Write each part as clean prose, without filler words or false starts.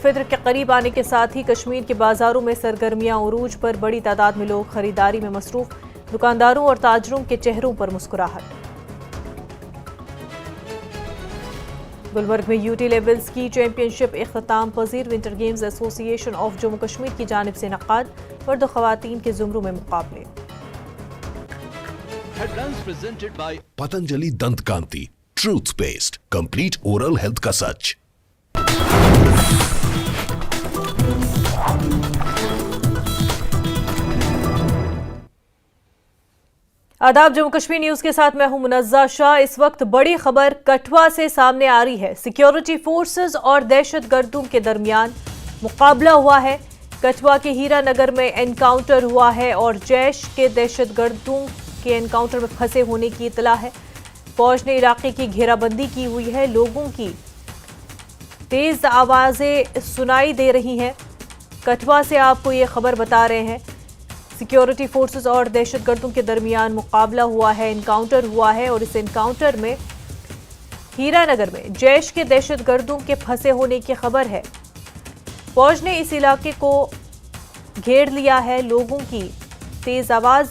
फित्र के करीब आने के साथ ही कश्मीर के बाजारों में सरगर्मियां उरूज पर, बड़ी तादाद में लोग खरीदारी में मसरूफ, दुकानदारों और ताजरों के चेहरों पर मुस्कुराहट। गुलबर्ग में यूटी लेवल स्की चैंपियनशिप इख्तिताम पजीर, winter games association of Jammu Kashmir की जानिब से इनकाद, मर्द और खवातीन के जुमरों में मुकाबले। Patanjali Dant Kanti, truth paste, complete oral health का सच। आदाब, जम्मू कश्मीर न्यूज के साथ मैं हूं मुनज़्ज़ा शाह। इस वक्त बड़ी खबर कठुआ से सामने आ रही है। सिक्योरिटी फोर्सेस और दहशतगर्दों के दरमियान मुकाबला हुआ है। कठुआ के हीरानगर में एनकाउंटर हुआ है और जैश के दहशतगर्दों के एनकाउंटर में फंसे होने की इतला है। फौज ने इलाके की घेराबंदी की हुई है। लोगों की तेज आवाजें सुनाई दे रही हैं। कठुआ से आपको ये खबर बता रहे हैं। सिक्योरिटी फोर्सेस और दहशतगर्दों के दरमियान मुकाबला हुआ है, एनकाउंटर हुआ है और इस एनकाउंटर में हीरानगर में जैश के दहशतगर्दों के फंसे होने की खबर है। फौज ने इस इलाके को घेर लिया है। लोगों की तेज आवाज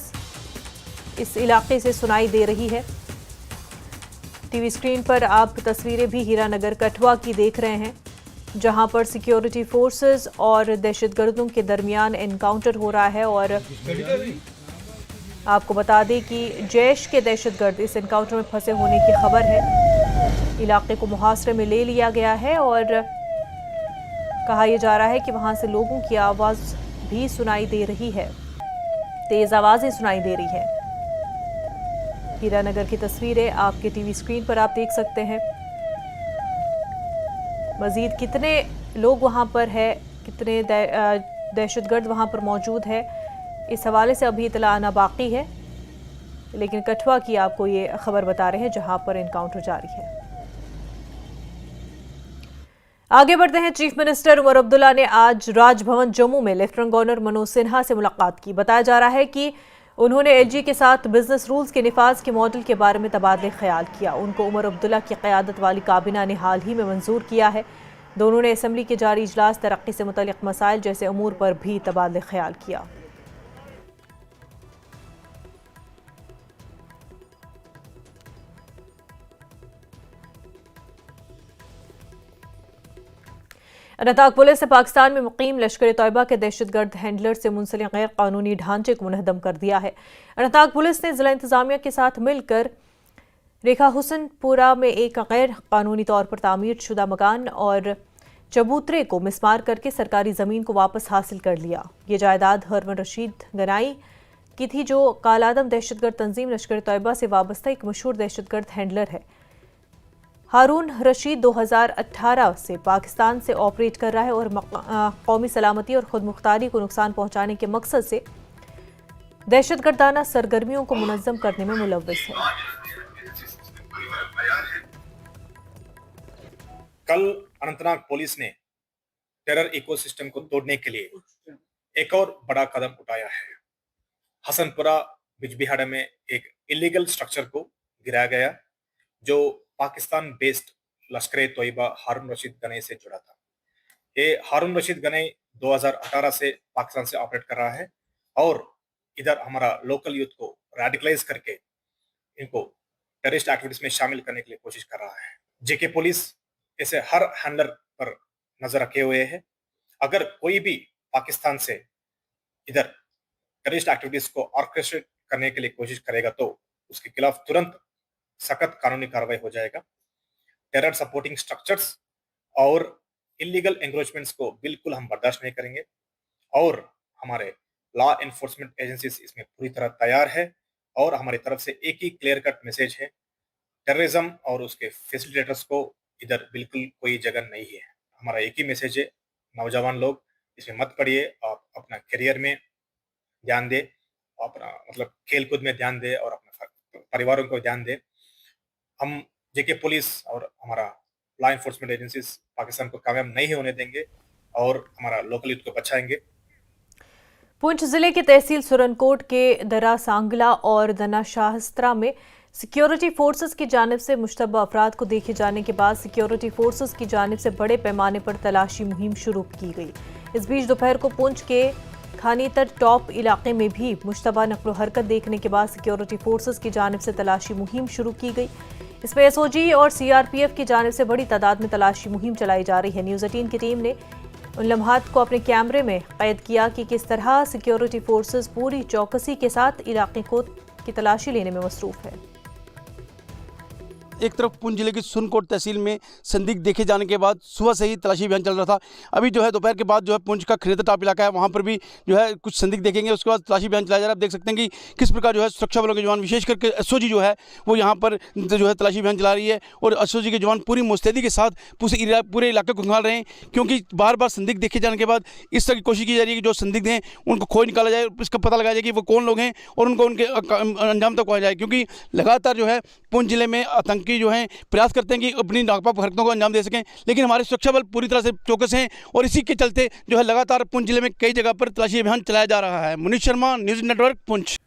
इस इलाके से सुनाई दे रही है। टीवी स्क्रीन पर आप तस्वीरें भी हीरानगर कठुआ की देख रहे हैं, जहां पर सिक्योरिटी फोर्सेस और दहशतगर्दों के दरमियान एनकाउंटर हो रहा है। और आपको बता दें कि जैश के दहशतगर्द इस एनकाउंटर में फंसे होने की खबर है। इलाके को मुहासरे में ले लिया गया है और कहा यह जा रहा है कि वहां से लोगों की आवाज भी सुनाई दे रही है, तेज आवाजें सुनाई दे रही है। हीरानगर की तस्वीरें आपके टीवी स्क्रीन पर आप देख सकते हैं। मजीद कितने लोग वहां पर है, कितने दहशतगर्द वहां पर मौजूद है, इस हवाले से अभी इतला आना बाकी है। लेकिन कठुआ की आपको ये खबर बता रहे हैं जहां पर एनकाउंटर जारी है। आगे बढ़ते हैं। चीफ मिनिस्टर उमर अब्दुल्ला ने आज राजभवन जम्मू में लेफ्टिनेंट गवर्नर मनोज सिन्हा से मुलाकात की। बताया जा रहा है कि उन्होंने एलजी के साथ बिजनेस रूल्स के निफाज के मॉडल के बारे में तबादले ख्याल किया। उनको उमर अब्दुल्ला की क़यादत वाली काबीना ने हाल ही में मंजूर किया है। दोनों ने असम्बली के जारी इजलास, तरक्की से मुतल्लिक़ मसाइल जैसे अमूर पर भी तबादले ख्याल किया। अनंतनाग पुलिस ने पाकिस्तान में मुकीम लश्कर तैयबा के दहशतगर्द हैंडलर से मुंसलिक गैर कानूनी ढांचे को मुनहदम कर दिया है। अनंतनाग पुलिस ने जिला इंतजामिया के साथ मिलकर रेखा हुसनपुरा में एक गैर कानूनी तौर पर तामीर शुदा मकान और चबूतरे को मिसमार करके सरकारी जमीन को वापस हासिल कर लिया। ये जायदाद हारून रशीद गनाई की थी, जो कालादम दहशतगर्द तंजीम लश्कर तैयबा से वाबस्ता एक मशहूर दहशतगर्द हैंडलर है। हारून रशीद 2018 से पाकिस्तान से ऑपरेट कर रहा है और कौमी सलामती और खुद मुख्तारी को नुकसान पहुंचाने के मकसद से दहशतगर्दाना सरगर्मियों को मुनज़्ज़म करने में मुलव्विस है। कल अनंतनाग पुलिस ने टेरर इकोसिस्टम को तोड़ने के लिए एक और बड़ा कदम उठाया है। हसनपुरा बिजबिहाड़ा में एक इलीगल स्ट्रक्चर को गिराया गया, जो पाकिस्तान बेस्ड लश्कर तोयबा हारून रशीद गनई से जुड़ा था। ये हारून रशीद गनई 2018 से पाकिस्तान से ऑपरेट कर रहा है और इधर हमारा लोकल यूथ को रेडिकलाइज करके इनको टेररिस्ट एक्टिविटीज में शामिल करने के लिए कोशिश कर रहा है। जेके पुलिस ऐसे हर हैंडलर पर नजर रखे हुए है। अगर कोई भी पाकिस्तान से इधर टेररिस्ट एक्टिविटीज को ऑर्केस्ट्रेट करने के लिए कोशिश करेगा तो उसके खिलाफ तुरंत सख्त कानूनी कार्रवाई हो जाएगा। टेरर सपोर्टिंग स्ट्रक्चर्स और इलीगल एंक्रोचमेंट्स को बिल्कुल हम बर्दाश्त नहीं करेंगे और हमारे लॉ एनफोर्समेंट एजेंसीज इसमें पूरी तरह तैयार है और हमारी तरफ से एक ही क्लियर कट मैसेज है, टेररिज्म और उसके फैसिलिटेटर्स को इधर बिल्कुल कोई जगह नहीं है। हमारा एक ही मैसेज है, नौजवान लोग इसमें मत पड़िए, आप अपना करियर में ध्यान दें, अपना मतलब खेल कूद में ध्यान दें और अपने परिवारों को ध्यान दें। हम जेके पुलिस और हमारा लॉ एनफोर्समेंट एजेंसीज पाकिस्तान को कामयाब नहीं होने देंगे और हमारा लोकल यूथ को बचाएंगे। पुंछ जिले के तहसील सुरनकोट के दरा सांगला और दना शाहस्त्रा में सिक्योरिटी फोर्सेस की जानिब से मुश्तबा अफराद को देखे जाने के बाद सिक्योरिटी फोर्सेस की जानिब से बड़े पैमाने पर तलाशी मुहिम शुरू की गई। इस बीच दोपहर को पुंछ के खानीतर टॉप इलाके में भी मुश्तबा नकलो हरकत देखने के बाद सिक्योरिटी फोर्सेस की जानिब से तलाशी मुहिम शुरू की गई। इसमें एसओजी और सीआरपीएफ की जानिब से बड़ी तादाद में तलाशी मुहिम चलाई जा रही है। न्यूज़ 18 की टीम ने उन लम्हात को अपने कैमरे में कैद किया कि किस तरह सिक्योरिटी फोर्सेस पूरी चौकसी के साथ इलाके को की तलाशी लेने में मसरूफ है। एक तरफ पुंछ जिले की सुरनकोट तहसील में संदिग्ध देखे जाने के बाद सुबह से ही तलाशी अभियान चल रहा था। अभी जो है दोपहर के बाद जो है पुंछ का खरीदा टाप इलाका है, वहाँ पर भी जो है कुछ संदिग्ध देखेंगे, उसके बाद तलाशी अभियान चलाया जा रहा है। आप देख सकते हैं कि किस प्रकार जो है सुरक्षा बलों के जवान, विशेष करके एसओजी जो है वो यहाँ पर जो है तलाशी अभियान चला रही है और एसओजी के जवान पूरी मुस्तैदी के साथ पूरे इलाके को संभाल रहे हैं, क्योंकि बार बार संदिग्ध देखे जाने के बाद इस तरह की कोशिश की जा रही है कि जो संदिग्ध हैं उनको खोज निकाला जाए, इसका पता लगाया जाए कि वो कौन लोग हैं और उनको उनके अंजाम तक पहुँचा जाए, क्योंकि लगातार जो है पुंछ जिले में आतंकी जो है प्रयास करते हैं कि अपनी नापाक हरकतों को अंजाम दे सकें, लेकिन हमारे सुरक्षा बल पूरी तरह से चौकस हैं और इसी के चलते जो है लगातार पुंछ जिले में कई जगह पर तलाशी अभियान चलाया जा रहा है। Munish Sharma, news network, Poonch.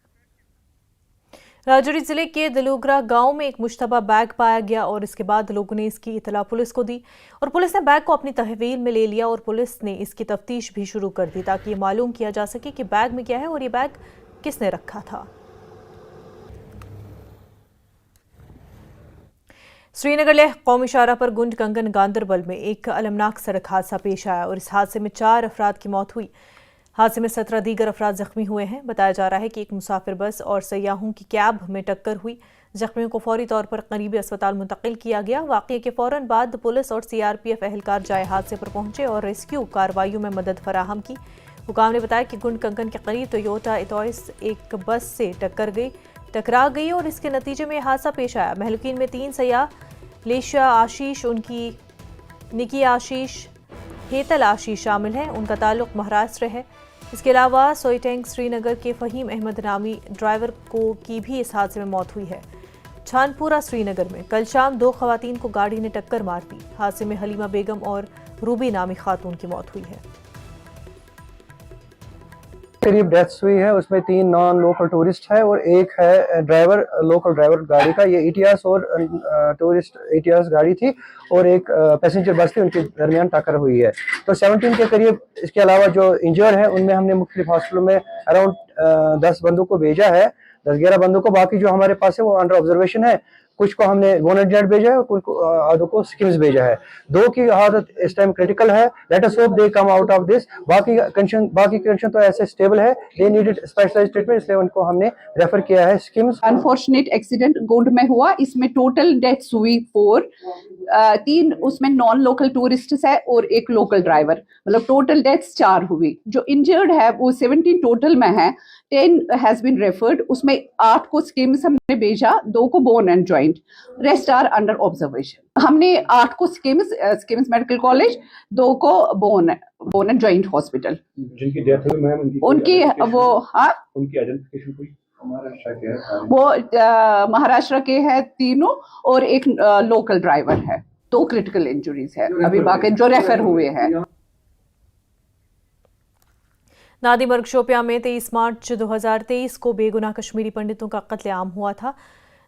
राजौरी जिले के दलूगरा गांव में एक मुश्तबा बैग पाया गया और इसके बाद लोगों ने इसकी इतला पुलिस को दी और पुलिस ने बैग को अपनी तहवील में ले लिया और पुलिस ने इसकी तफ्तीश भी शुरू कर दी ताकि ये मालूम किया जा सके कि बैग में क्या है और ये बैग किसने रखा था। श्रीनगर लेह कौमी शाहरा पर गुंड कंगन गांदरबल में एक अलमनाक सड़क हादसा पेश आया और इस हादसे में 4 अफराद की मौत हुई। हादसे में 17 दीगर अफराद जख्मी हुए हैं। बताया जा रहा है कि एक मुसाफिर बस और सयाहों की कैब में टक्कर हुई। जख्मियों को फौरी तौर पर करीबी अस्पताल मुंतकिल किया गया। वाक़ये के फौरन बाद पुलिस और सीआरपीएफ एहलकार जाए हादसे पर पहुंचे और रेस्क्यू कार्रवाइयों में मदद फराहम की। हुकाम ने बताया कि गुंड कंगन के करीब टोयोटा इटॉयस एक बस से टकरा गई और इसके नतीजे में हादसा पेश आया। महलुकीन में 3 सयाह लेशा आशीष, उनकी निकी आशीष, हेतल आशीष शामिल हैं। उनका ताल्लुक महाराष्ट्र है। इसके अलावा सोईटेंग श्रीनगर के फ़हीम अहमद नामी ड्राइवर की भी इस हादसे में मौत हुई है। छानपुरा श्रीनगर में कल शाम 2 खवातीन को गाड़ी ने टक्कर मार दी। हादसे में हलीमा बेगम और रूबी नामी खातून की मौत हुई है। करीब डेथ्स हुई है, उसमें 3 नॉन लोकल टूरिस्ट है और एक है ड्राइवर, लोकल ड्राइवर गाड़ी का। ये ETIAS और टूरिस्ट ETIAS गाड़ी थी और एक पैसेंजर बस थी, उनके दरमियान टक्कर हुई है। तो 17 के करीब। इसके अलावा जो इंजर्ड है उनमें हमने मुख्तलिफ हॉस्पिटलों में अराउंड 10 बंदों को भेजा है, 10-11 बंदों को। बाकी जो हमारे पास है वो अंडर ऑब्जर्वेशन है। कुछ को हमने बोनेट भेजा है और कुछ को आधों को स्किम्स भेजा है। 2 की हालत इस टाइम क्रिटिकल है। Let us hope they come out of this. बाकी कंडीशन तो ऐसे स्टेबल है। दे नीडेड स्पेशलाइज्ड ट्रीटमेंट, इसलिए उनको हमने रेफर किया है स्किम्स। अनफॉर्चुनेट एक्सीडेंट गोंड में हुआ। इसमें टोटल डेथ्स हुई 4, 3 उसमें नॉन लोकल टूरिस्ट है और एक लोकल ड्राइवर, मतलब टोटल डेथ्स 4 हुई। जो इंजर्ड है वो 17 टोटल में है। 10 हैज बीन रेफर्ड। उसमें 8 को स्किम्स हमने भेजा, 2 को bone and joint, rest are under observation. हमने 8 को स्किम्स मेडिकल कॉलेज, 2 को बोन एंड जॉइंट हॉस्पिटल। जिनकी डेथ हुई मैम उनकी वो उनकी आइडेंटिफिकेशन कोई महाराष्ट्र के है? वो महाराष्ट्र के हैं 3 और एक लोकल ड्राइवर है। 2 क्रिटिकल इंजरीज है अभी बाकी जो रेफर हुए हैं। नादिमर्ग शोपियां में 23 मार्च 2023 को बेगुनाह कश्मीरी पंडितों का कत्लेआम हुआ था।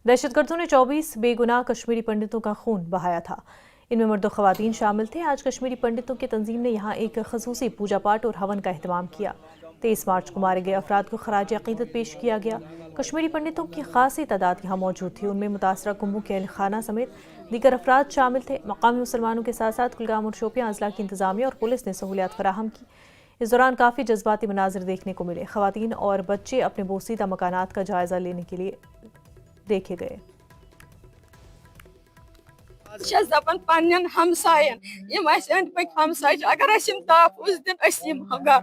दहशतगर्दों ने 24 बेगुनाह कश्मीरी पंडितों का खून बहाया था। इनमें मर्द और ख़वातीन शामिल थे। आज कश्मीरी पंडितों की तंजीम ने यहाँ एक खसूसी पूजा पाठ और हवन का अहतमाम किया। 23 मार्च को मारे गए अफराद को खराज अकीदत पेश किया गया। कश्मीरी पंडितों की खासी तादाद यहाँ मौजूद थी। उनमें मुतासरा कुंभों के अहल खाना समेत दीगर अफराद शामिल थे। मकामी मुसलमानों के साथ साथ कुलगाम और शोपियां अजला की इंतजामिया और पुलिस ने सहूलियात फराहम की। इस दौरान काफ़ी जज्बाती मनाजिर देखने को मिले। ख़वातीन और बच्चे अपने बोसीदा मकानात का जायजा लेने के लिए देखे गए। दपान पन्न हमसायन यम अंद पक हमसाय अगर ताफूस दिन मगर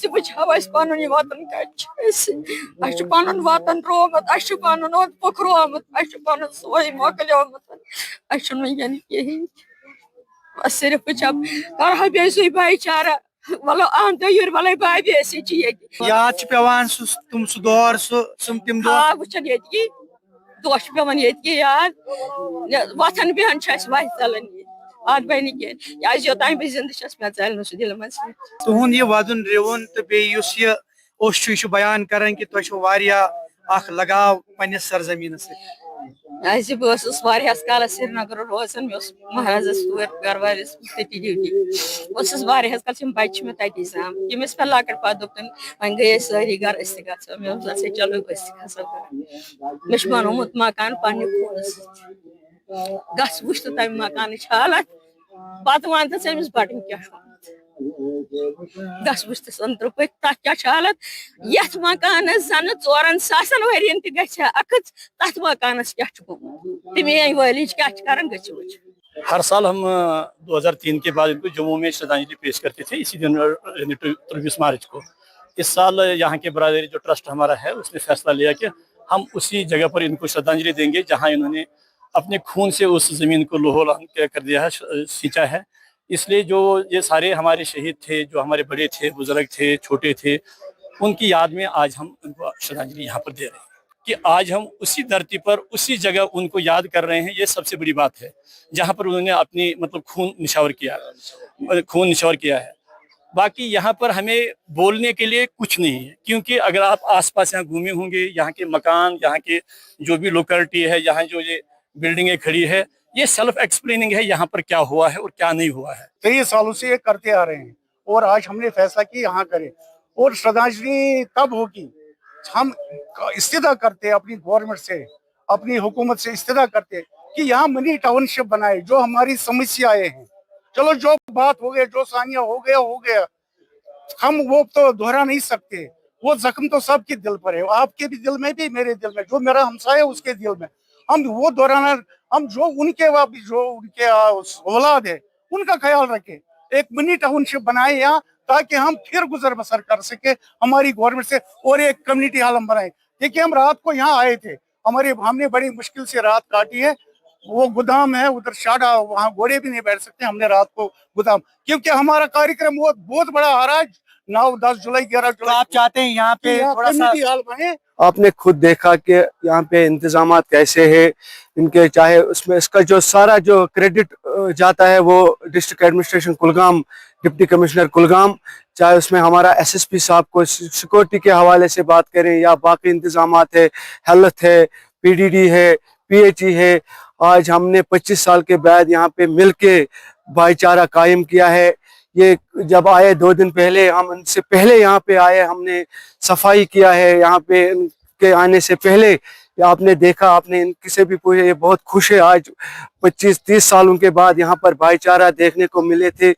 वुचो पन वतन कत पन वतन रोमुत पन पकरोमुत पन सोई मोकलोमुत वुन कहें बस सिर्फ वुचा कर बेसु भाईचारा वलो आमदयूर वल बाय बेसी याद पेवान तुम सह दौर तिम वुचन ये दोष पेवान ये याद वथन बेहन वह चलान अत बन कह योतान बह जिंद मे चल सह दिल मज तुहद यह वदन रिवन तो बेस यह बयान करान कि तुम लगाव पन्निस सरजमीन बस वारियास कालस श्रीनगर रोजान मे महाराजस तोर गरवालिस तति ड्यूटी वारियास काल बच्चे मे तति साम यमिस पे लकट पा दोपन वन गए सारी घर अस ग मे से चलो अस खसो मे बनोमुत मकान पन्ने खून गस वुच तो तम मकान हालत पत वन तो अमिस बटन क्या गस वुच अंदर पे तथ क्या हालत यथ मकान जन 4,000 वरियन तथ मकानस क्या तमे वाली क्या कर गच हर साल हम 2003 के बाद इनको जम्मू में श्रद्धांजलि पेश करते थे इसी दिन 23 मार्च को। इस साल यहाँ के बरादरी जो ट्रस्ट हमारा है उसने फैसला लिया कि हम उसी जगह पर इनको श्रद्धांजलि देंगे जहाँ इन्होंने अपने खून से उस जमीन को लोहलान कर दिया है, सींचा है। इसलिए जो ये सारे हमारे शहीद थे, जो हमारे बड़े थे, बुजुर्ग थे, छोटे थे, उनकी याद में आज हम उनको श्रद्धांजलि यहाँ पर दे रहे हैं कि आज हम उसी धरती पर उसी जगह उनको याद कर रहे हैं। ये सबसे बड़ी बात है जहाँ पर उन्होंने अपनी मतलब खून निछावर किया है। बाकी यहाँ पर हमें बोलने के लिए कुछ नहीं है, क्योंकि अगर आप आसपास यहाँ घूमे होंगे, यहाँ के मकान, यहाँ के जो भी लोकेलिटी है, यहाँ जो ये बिल्डिंगें खड़ी है, ये सेल्फ एक्सप्लेनिंग है यहाँ पर क्या हुआ है और क्या नहीं हुआ है। कई सालों से ये करते आ रहे हैं और आज हमने फैसला किया यहाँ करें। और श्रद्धांजलि तब होगी हम इस्तेदा करते अपनी गवर्नमेंट से, अपनी हुकूमत से इस्तेदा करते कि यहाँ मिनी टाउनशिप बनाए। जो हमारी समस्याएं हैं, चलो जो बात हो गया, जो सानिया हो गया, हम वो तो दोहरा नहीं सकते। वो जख्म तो सबके दिल पर है, आपके भी दिल में भी, मेरे दिल में, जो मेरा हमसाया है उसके दिल में। हम वो दोहराना, हम जो उनके औलाद है उनका ख्याल रखें। एक मिनी टाउनशिप बनाए यहाँ ताकि हम फिर गुजर बसर कर सके हमारी गवर्नमेंट से। और एक कम्युनिटी हॉल हम बनाए। देखिए हम रात को यहाँ आए थे, हमने बड़ी मुश्किल से रात काटी है। वो गोदाम है उधर शाडा, वहाँ घोड़े भी नहीं बैठ सकते, हमने रात को गोदाम, क्योंकि हमारा कार्यक्रम वो बहुत बड़ा आ रहा है 9, 10 जुलाई, 11 जुलाई। आप चाहते हैं यहाँ पे थोड़ा सा हाल बने। आपने खुद देखा कि यहाँ पे इंतजामात कैसे है इनके, चाहे उसमें इसका जो सारा जो क्रेडिट जाता है वो district administration Kulgam, deputy commissioner Kulgam, चाहे उसमें हमारा एसएसपी साहब को सिक्योरिटी के हवाले से बात करें या बाकी इंतजामात है, हेल्थ है, पीडीडी है, पीएचई है। आज हमने 25 साल के बाद यहाँ पे मिलके भाईचारा कायम किया है। ये जब आए 2 दिन पहले, हम उनसे पहले यहाँ पे आए, हमने सफाई किया है यहाँ पे। इनके आने से पहले आपने देखा, आपने इनकी से भी पूछे, ये बहुत खुश है आज 25-30 सालों के बाद यहाँ पर भाईचारा देखने को मिले थे।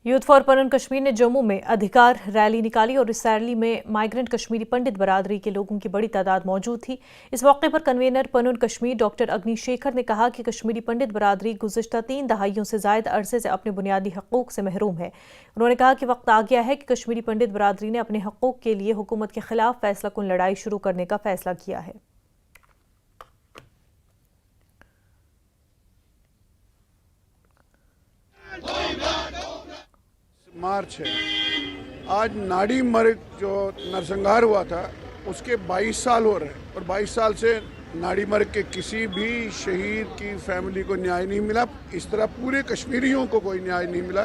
यूथ फॉर पनन कश्मीर ने जम्मू में अधिकार रैली निकाली और इस रैली में माइग्रेंट कश्मीरी पंडित बरादरी के लोगों की बड़ी तादाद मौजूद थी। इस मौके पर कन्वीनर पनन कश्मीर डॉक्टर अग्निशेखर ने कहा कि कश्मीरी पंडित बरादरी गुज़िश्ता 3 दहाइयों से ज़ायद अरसे से अपने बुनियादी हकूक़ से महरूम है। उन्होंने कहा कि वक्त आ गया है कि कश्मीरी पंडित बरादरी ने अपने हकूक़ के लिए हुकूमत के खिलाफ फैसला कुन लड़ाई शुरू करने का फैसला किया है। मार्च है आज। नाड़ी मर्ग जो नरसंहार हुआ था उसके 22 साल हो रहे हैं और 22 साल से नाड़ी मर्ग के किसी भी शहीद की फैमिली को न्याय नहीं मिला। इस तरह पूरे कश्मीरियों को कोई न्याय नहीं मिला।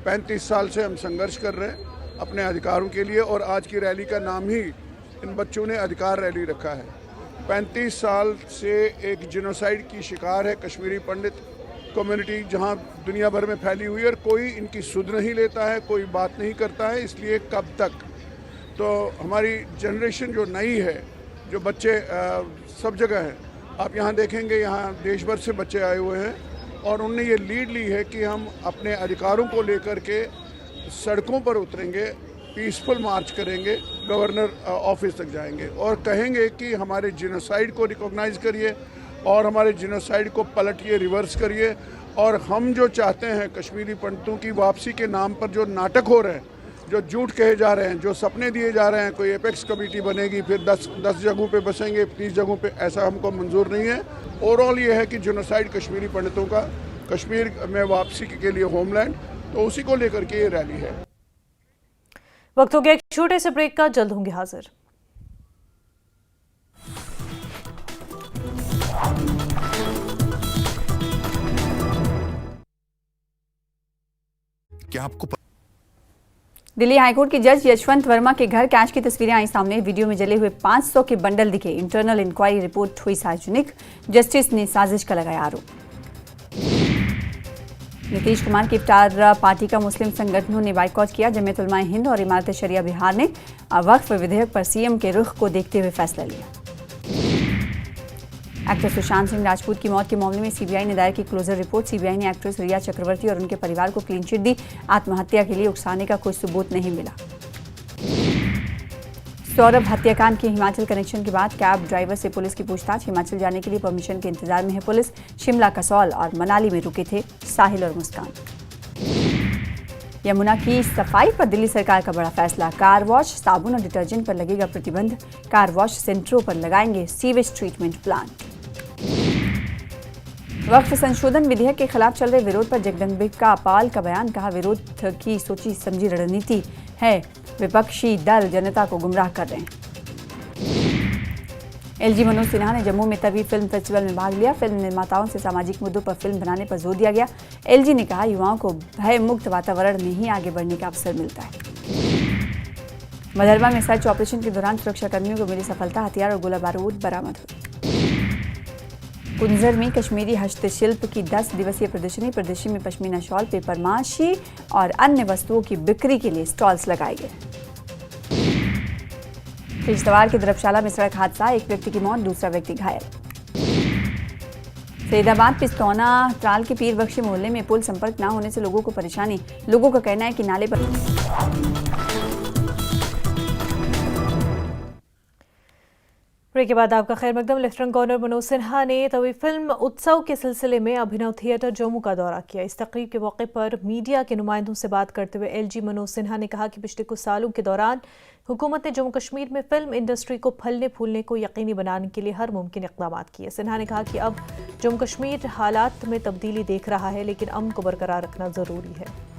35 साल से हम संघर्ष कर रहे हैं अपने अधिकारों के लिए और आज की रैली का नाम ही इन बच्चों ने अधिकार रैली रखा है। 35 साल से एक जिनोसाइड की शिकार है कश्मीरी पंडित कम्युनिटी, जहां दुनिया भर में फैली हुई है और कोई इनकी सुध नहीं लेता है, कोई बात नहीं करता है। इसलिए कब तक? तो हमारी जनरेशन जो नई है, जो बच्चे सब जगह हैं, आप यहाँ देखेंगे, यहाँ देश भर से बच्चे आए हुए हैं और उनने ये लीड ली है कि हम अपने अधिकारों को लेकर के सड़कों पर उतरेंगे, पीसफुल मार्च करेंगे, गवर्नर ऑफिस तक जाएंगे और कहेंगे कि हमारे जिनोसाइड को रिकॉग्नाइज करिए और हमारे जिनोसाइड को पलटिए, रिवर्स करिए। और हम जो चाहते हैं कश्मीरी पंडितों की वापसी के नाम पर जो नाटक हो रहे हैं, जो झूठ कहे जा रहे हैं, जो सपने दिए जा रहे हैं, कोई एपेक्स कमेटी बनेगी, फिर 10 जगहों पे बसेंगे, 30 जगहों पे, ऐसा हमको मंजूर नहीं है। ओवरऑल ये है कि जिनोसाइड कश्मीरी पंडितों का कश्मीर में वापसी के लिए होमलैंड, तो उसी को लेकर के ये रैली है। वक्त हो गया एक छोटे से ब्रेक का, जल्द होंगे हाजिर। क्या आपको दिल्ली हाईकोर्ट के जज यशवंत वर्मा के घर कैश की तस्वीरें आई सामने। वीडियो में जले हुए 500 के बंडल दिखे। इंटरनल इंक्वायरी रिपोर्ट हुई सार्वजनिक। जस्टिस ने साजिश का लगाया आरोप। नीतीश कुमार की इफ्तार पार्टी का मुस्लिम संगठनों ने बाइकॉट किया। जमीयत उलमाए हिंद और इमारत शरिया बिहार ने वक्फ विधेयक पर सीएम के रुख को देखते हुए फैसला लिया। एक्टर सुशांत सिंह राजपूत की मौत के मामले में सीबीआई ने दायर की क्लोजर रिपोर्ट। सीबीआई ने एक्ट्रेस रिया चक्रवर्ती और उनके परिवार को क्लीन चिट दी। आत्महत्या के लिए उकसाने का कोई सबूत नहीं मिला। सौरभ हत्याकांड के हिमाचल कनेक्शन के बाद कैब ड्राइवर से पुलिस की पूछताछ। हिमाचल जाने के लिए परमिशन के इंतजार में है पुलिस। शिमला, कसौल और मनाली में रुके थे साहिल और मुस्कान। यमुना की सफाई पर दिल्ली सरकार का बड़ा फैसला। कार वॉश, साबुन और डिटर्जेंट पर लगेगा प्रतिबंध। कार वॉश सेंटरों पर लगाएंगे सीवेज ट्रीटमेंट प्लांट। वक्फ संशोधन विधेयक के खिलाफ चल रहे विरोध पर जगदम्बिका पाल का बयान। कहा, विरोध की सोची समझी रणनीति है। विपक्षी दल जनता को गुमराह कर रहे हैं। एलजी मनोज सिन्हा ने जम्मू में तवी फिल्म फेस्टिवल में भाग लिया। फिल्म निर्माताओं से सामाजिक मुद्दों पर फिल्म बनाने पर जोर दिया गया। एलजी ने कहा, युवाओं को भय मुक्त वातावरण में ही आगे बढ़ने का अवसर मिलता है। मधरवा में सर्च ऑपरेशन के दौरान सुरक्षाकर्मियों को मिली सफलता। हथियार और गोला बारूद बरामद हुए। कुंजर में कश्मीरी हस्तशिल्प की 10 दिवसीय प्रदर्शनी में पश्मीना शॉल, पेपर माशी और अन्य वस्तुओं की बिक्री के लिए स्टॉल्स लगाए गए। किश्तवाड़ के धर्मशाला में सड़क हादसा, एक व्यक्ति की मौत, दूसरा व्यक्ति घायल। फरीदाबाद पिस्तौना त्राल के पीर बख्शी मोहल्ले में पुल संपर्क न होने से लोगों को परेशानी। लोगों का कहना है कि नाले पर ब्रेक के बाद आपका खैर मकदम। लेफ्टिनेंट गवर्नर मनोज सिन्हा ने तवी फिल्म उत्सव के सिलसिले में अभिनव थिएटर जम्मू का दौरा किया। इस तकरीब के मौके पर मीडिया के नुमाइंदों से बात करते हुए एलजी मनोज सिन्हा ने कहा कि पिछले कुछ सालों के दौरान हुकूमत ने जम्मू कश्मीर में फिल्म इंडस्ट्री को फलने फूलने को यकीनी बनाने के लिए हर मुमकिन इक़दाम किए। सिन्हा ने कहा कि अब जम्मू कश्मीर हालात में तब्दीली देख रहा है, लेकिन अमन को बरकरार रखना जरूरी है।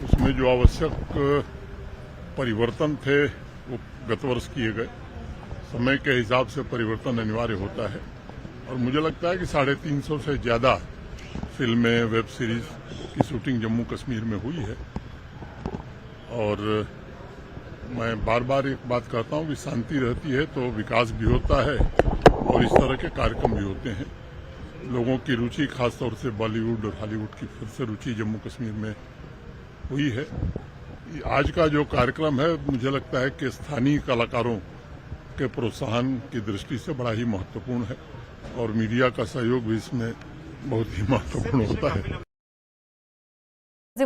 उसमें जो आवश्यक परिवर्तन थे वो गत वर्ष किए गए। समय के हिसाब से परिवर्तन अनिवार्य होता है और मुझे लगता है कि 350 से ज्यादा फिल्में, वेब सीरीज की शूटिंग जम्मू कश्मीर में हुई है। और मैं बार बार एक बात कहता हूं कि शांति रहती है तो विकास भी होता है और इस तरह के कार्यक्रम भी होते हैं। लोगों की रुचि, खासतौर से बॉलीवुड और हॉलीवुड की फिर से रुचि जम्मू कश्मीर में हुई है। आज का जो कार्यक्रम है मुझे लगता है कि स्थानीय कलाकारों के प्रोत्साहन की दृष्टि से बड़ा ही महत्वपूर्ण है और मीडिया का सहयोग भी इसमें बहुत ही महत्वपूर्ण होता है।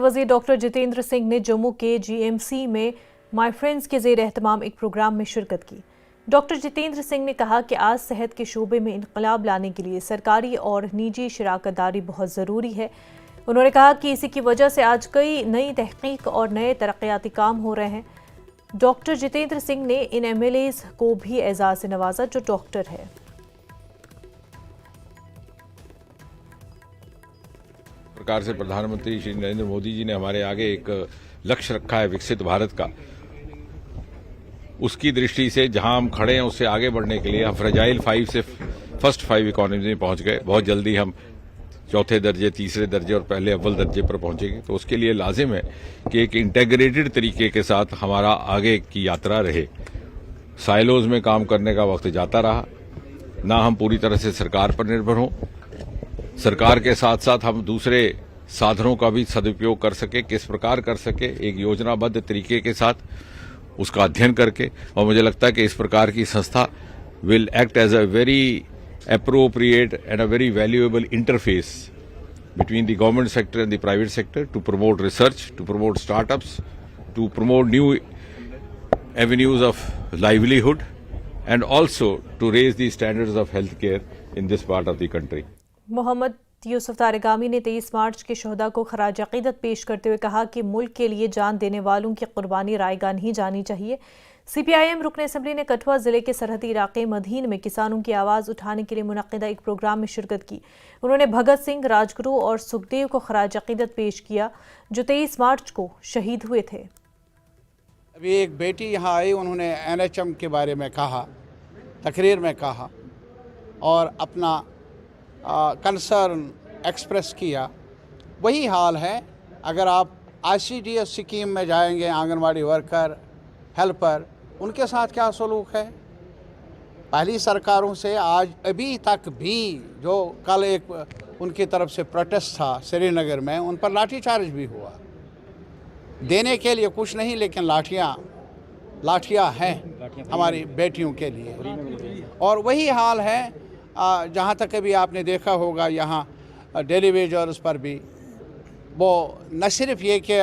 वजीर डॉक्टर जितेंद्र सिंह ने जम्मू के जीएमसी में माई फ्रेंड्स के ज़ेर एहतमाम एक प्रोग्राम में शिरकत की। डॉक्टर जितेंद्र सिंह ने कहा कि आज सेहत के शोबे में इनकलाब लाने के लिए सरकारी और निजी शराकतदारी बहुत ज़रूरी है। उन्होंने कहा कि इसी की वजह से आज कई नई तहकीक और नए तरक्याती काम हो रहे हैं। डॉक्टर जितेंद्र सिंह ने इन एमएलएज को भी एजाज से नवाजा जो डॉक्टर है। प्रकार से प्रधानमंत्री श्री नरेंद्र मोदी जी ने हमारे आगे एक लक्ष्य रखा है विकसित भारत का। उसकी दृष्टि से जहां हम खड़े हैं उससे आगे बढ़ने के लिए हम फ्रेजाइल 5 से फर्स्ट 5 इकोनॉमी में पहुंच गए। बहुत जल्दी हम चौथे दर्जे, तीसरे दर्जे और पहले अव्वल दर्जे पर पहुंचेंगे। तो उसके लिए लाजिम है कि एक इंटेग्रेटेड तरीके के साथ हमारा आगे की यात्रा रहे। साइलोज में काम करने का वक्त जाता रहा, ना हम पूरी तरह से सरकार पर निर्भर हों, सरकार के साथ साथ हम दूसरे साधनों का भी सदुपयोग कर सके, किस प्रकार कर सके, एक योजनाबद्ध तरीके के साथ उसका अध्ययन करके। और मुझे लगता है कि इस प्रकार की संस्था will act as a very appropriate and a very valuable interface between the government sector and the private sector to promote research, to promote startups, to promote new avenues of livelihood and also to raise the standards of healthcare in this part of the country. Mohammad Yusuf Tarigami ने 23 मार्च के शोहदा को खराज अकीदत पेश करते हुए कहा कि मुल्क के लिए जान देने वालों की कुर्बानी रायगा नहीं जानी चाहिए। सीपीआईएम रुकन असम्बली ने कठुआ जिले के सरहदी इलाके मधीन में किसानों की आवाज़ उठाने के लिए मुनक्किदा एक प्रोग्राम में शिरकत की। उन्होंने भगत सिंह, राजगुरु और सुखदेव को खराज अकीदत पेश किया जो 23 मार्च को शहीद हुए थे। अभी एक बेटी यहाँ आई, उन्होंने एनएचएम के बारे में कहा, तकरीर में कहा और अपना कंसर्न एक्सप्रेस किया। वही हाल है अगर आप ICDS स्कीम में जाएंगे, आंगनवाड़ी वर्कर, हेल्पर, उनके साथ क्या सलूक है। पहली सरकारों से आज अभी तक भी, जो कल एक उनकी तरफ से प्रोटेस्ट था श्रीनगर में, उन पर लाठीचार्ज भी हुआ। देने के लिए कुछ नहीं, लेकिन लाठियाँ हैं हमारी बेटियों के लिए। और वही हाल है जहाँ तक अभी आपने देखा होगा यहाँ डेली वेजर्स पर भी, वो न सिर्फ ये कि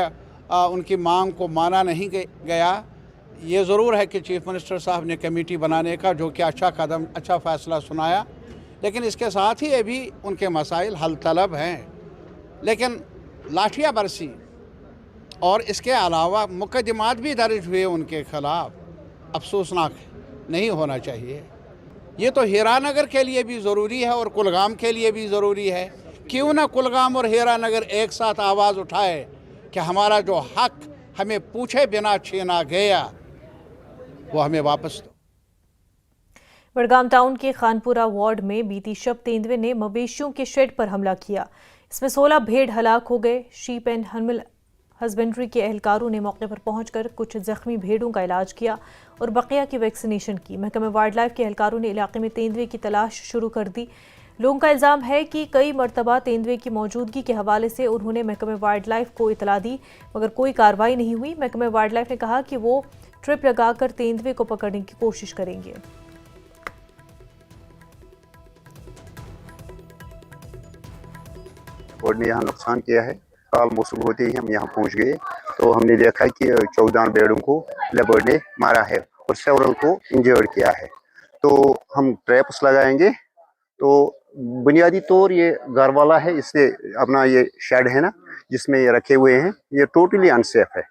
उनकी मांग को माना नहीं गया, ये ज़रूर है कि चीफ मिनिस्टर साहब ने कमेटी बनाने का, जो कि अच्छा कदम, अच्छा फ़ैसला सुनाया, लेकिन इसके साथ ही अभी उनके मसाइल हल तलब हैं। लेकिन लाठियाँ बरसी और इसके अलावा मुकदमात भी दर्ज हुए उनके ख़िलाफ़, अफसोसनाक नहीं होना चाहिए। ये तो हीरानगर के लिए भी ज़रूरी है और कुलगाम के लिए भी ज़रूरी है। क्यों ना कुलगाम और हीरानगर एक साथ आवाज़ उठाए कि हमारा जो हक हमें पूछे बिना छीना गया वो हमें वापस दो। बड़गाम टाउन के खानपुरा वार्ड में बीती शब तेंदुए ने मवेशियों के शेड पर हमला किया। इसमें 16 भेड़ हलाक हो गए। शीप एंड एनिमल हस्बेंड्री के एहलकारों ने मौके पर पहुंचकर कुछ जख्मी भेड़ों का इलाज किया और बकिया की वैक्सीनेशन की। महकमे वाइल्ड लाइफ के एहलकारों ने इलाके में तेंदुए की तलाश शुरू कर दी। लोगों का इल्ज़ाम है कि कई मरतबा तेंदुए की मौजूदगी के हवाले से उन्होंने महकमे वाइल्ड लाइफ को इतला दी, मगर कोई कार्रवाई नहीं हुई। महकमे वाइल्ड लाइफ ने कहा कि वो ट्रिप लगाकर तेंदुए को पकड़ने की कोशिश करेंगे। बोर्ड ने यहाँ नुकसान किया है। काल मौसूल होते ही हम यहाँ पहुँच गए तो हमने देखा कि 14 भेड़ों को लेपर्ड ने मारा है और सेवरल को इंजर्ड किया है। तो हम ट्रैप्स लगाएंगे। तो बुनियादी तौर ये घर वाला है, इससे अपना ये शेड है ना जिसमें ये रखे हुए हैं, ये टोटली अनसेफ है।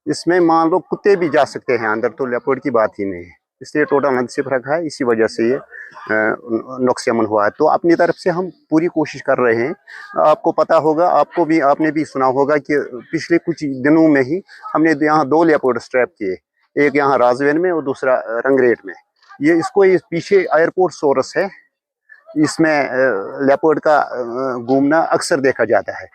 इसमें मान लो कुत्ते भी जा सकते हैं अंदर, तो लेपर्ड की बात ही नहीं है, इसलिए टोटल अनसेफ रखा है। इसी वजह से ये नुकसान हुआ है। तो अपनी तरफ से हम पूरी कोशिश कर रहे हैं। आपको पता होगा, आपने भी सुना होगा कि पिछले कुछ दिनों में ही हमने यहाँ 2 लेपर्ड स्ट्रैप किए, एक यहाँ राजवेन में और दूसरा रंगरेट में। ये पीछे एयरपोर्ट सोरस है, इसमें लेपर्ड का घूमना अक्सर देखा जाता है।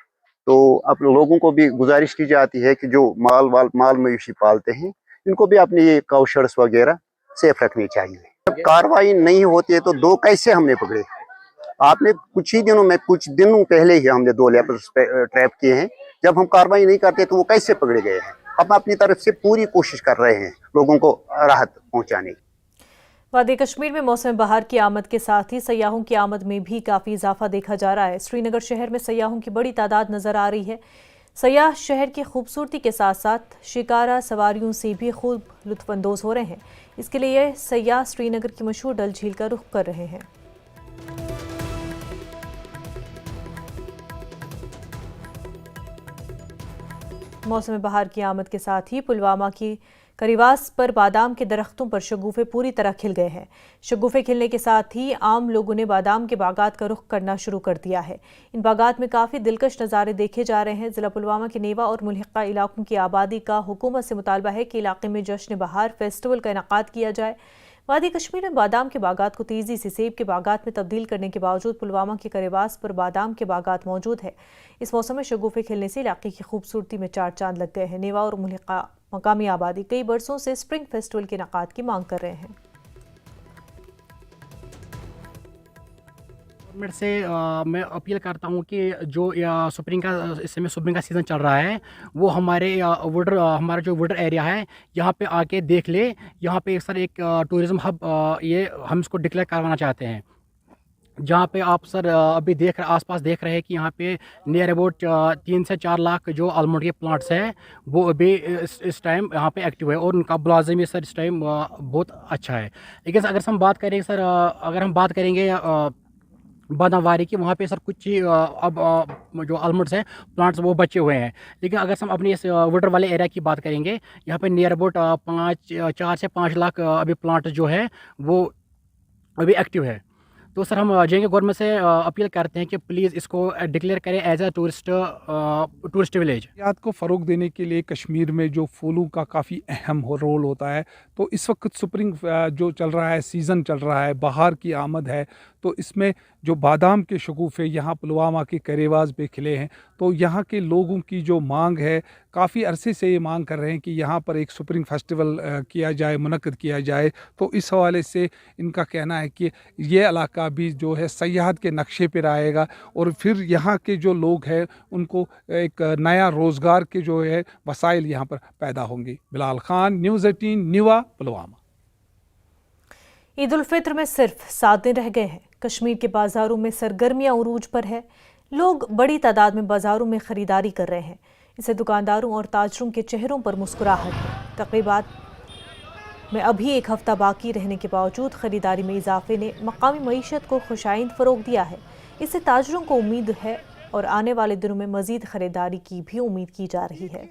तो अब लोगों को भी गुजारिश की जाती है कि जो माल मवेशी पालते हैं, इनको भी अपने ये काउशर्स वगैरह सेफ रखनी चाहिए। जब कार्रवाई नहीं होती है तो 2 कैसे हमने पकड़े? आपने कुछ दिनों पहले ही हमने 2 लेपर्ड ट्रैप किए हैं। जब हम कार्रवाई नहीं करते तो वो कैसे पकड़े गए हैं? हम अपनी तरफ से पूरी कोशिश कर रहे हैं लोगों को राहत पहुंचाने की। वादी कश्मीर में मौसम बहार की आमद के साथ ही सयाहों की आमद में भी काफ़ी इजाफा देखा जा रहा है। श्रीनगर शहर में सयाहों की बड़ी तादाद नज़र आ रही है। सयाह शहर की खूबसूरती के साथ साथ शिकारा सवारियों से भी खूब लुत्फानंदोज हो रहे हैं। इसके लिए सयाह श्रीनगर की मशहूर डल झील का रुख कर रहे हैं। मौसम बहार की आमद के साथ ही पुलवामा की करीवास पर बादाम के दरख्तों पर शगुफे पूरी तरह खिल गए हैं। शगुफे खिलने के साथ ही आम लोगों ने बादाम के बागात का रुख करना शुरू कर दिया है। इन बागात में काफ़ी दिलकश नज़ारे देखे जा रहे हैं। ज़िला पुलवामा के नेवा और मुल्हिका इलाकों की आबादी का हुकूमत से मुतालबा है कि इलाके में जश्न बहार फेस्टिवल का इनेकाद किया जाए। वादी कश्मीर में बादाम के बागात को तेज़ी से सेब के बागात में तब्दील करने के बावजूद पुलवामा के करीवास पर बादाम के बागात मौजूद है। इस मौसम में शगुफे खिलने से इलाके की खूबसूरती में 4 चांद लग गए हैं। नेवा और मुल्हिका मकामी आबादी कई बरसों से स्प्रिंग फेस्टिवल के इनेकाद की मांग कर रहे हैं। गवर्नमेंट से मैं अपील करता हूँ कि जो स्प्रिंग का सीज़न चल रहा है वो हमारे हमारा जो वुडर एरिया है यहाँ पे आके देख ले। यहाँ पे एक टूरिज़्म हब ये हम इसको डिक्लेयर करवाना चाहते हैं, जहाँ पे आप सर अभी आसपास देख रहे हैं कि यहाँ पे नियर अबाउट 3 से 4 लाख जो आलमंड के प्लांट्स हैं वो अभी इस टाइम यहाँ पे एक्टिव है और उनका ब्लाजम सर इस टाइम बहुत अच्छा है। लेकिन अगर हम बात करें सर, अगर हम बात करेंगे बादामवारी की, वहाँ पे सर कुछ अब जो आलमंड्स हैं प्लांट्स वो बचे हुए हैं। लेकिन अगर हम अपने इस वुडर वाले एरिया की बात करेंगे, यहाँ पे नियर अबाउट 4 से 5 लाख अभी प्लांट जो है वो अभी एक्टिव है। तो सर हम जाएंगे गवर्नमेंट से अपील करते हैं कि प्लीज़ इसको डिक्लेयर करें एज अ टूरिस्ट विलेज। याद को फ़रोग देने के लिए कश्मीर में जो फूलों का काफ़ी अहम रोल होता है, तो इस वक्त स्प्रिंग जो चल रहा है, सीज़न चल रहा है, बहार की आमद है, तो इसमें जो बादाम के शगुफ़े यहाँ पुलवामा के करेवाज पे खिले हैं, तो यहाँ के लोगों की जो मांग है, काफ़ी अरसे से ये मांग कर रहे हैं कि यहाँ पर एक स्प्रिंग फेस्टिवल किया जाए, मुनक़्क़िद किया जाए। तो इस हवाले से इनका कहना है कि ये इलाका भी जो है सयाहत के नक्शे पर आएगा और फिर यहाँ के जो लोग हैं उनको एक नया रोज़गार के जो है वसाइल यहाँ पर पैदा होंगे। बिलाल खान, न्यूज़ 18 न्यूआ, पुलवामा। ईद उल फित्र में सिर्फ 7 दिन रह गए हैं। कश्मीर के बाजारों में सरगर्मियां उरूज पर है। लोग बड़ी तादाद में बाजारों में खरीदारी कर रहे हैं। इससे दुकानदारों और ताजरों के चेहरों पर मुस्कुराहट है। तकरीबात में अभी एक हफ्ता बाकी रहने के बावजूद खरीदारी में इजाफे ने मकामी मईशत को खुशाइंद फ़रोग दिया है। इससे ताजरों को उम्मीद है और आने वाले दिनों में मजीद खरीदारी की भी उम्मीद की जा रही है।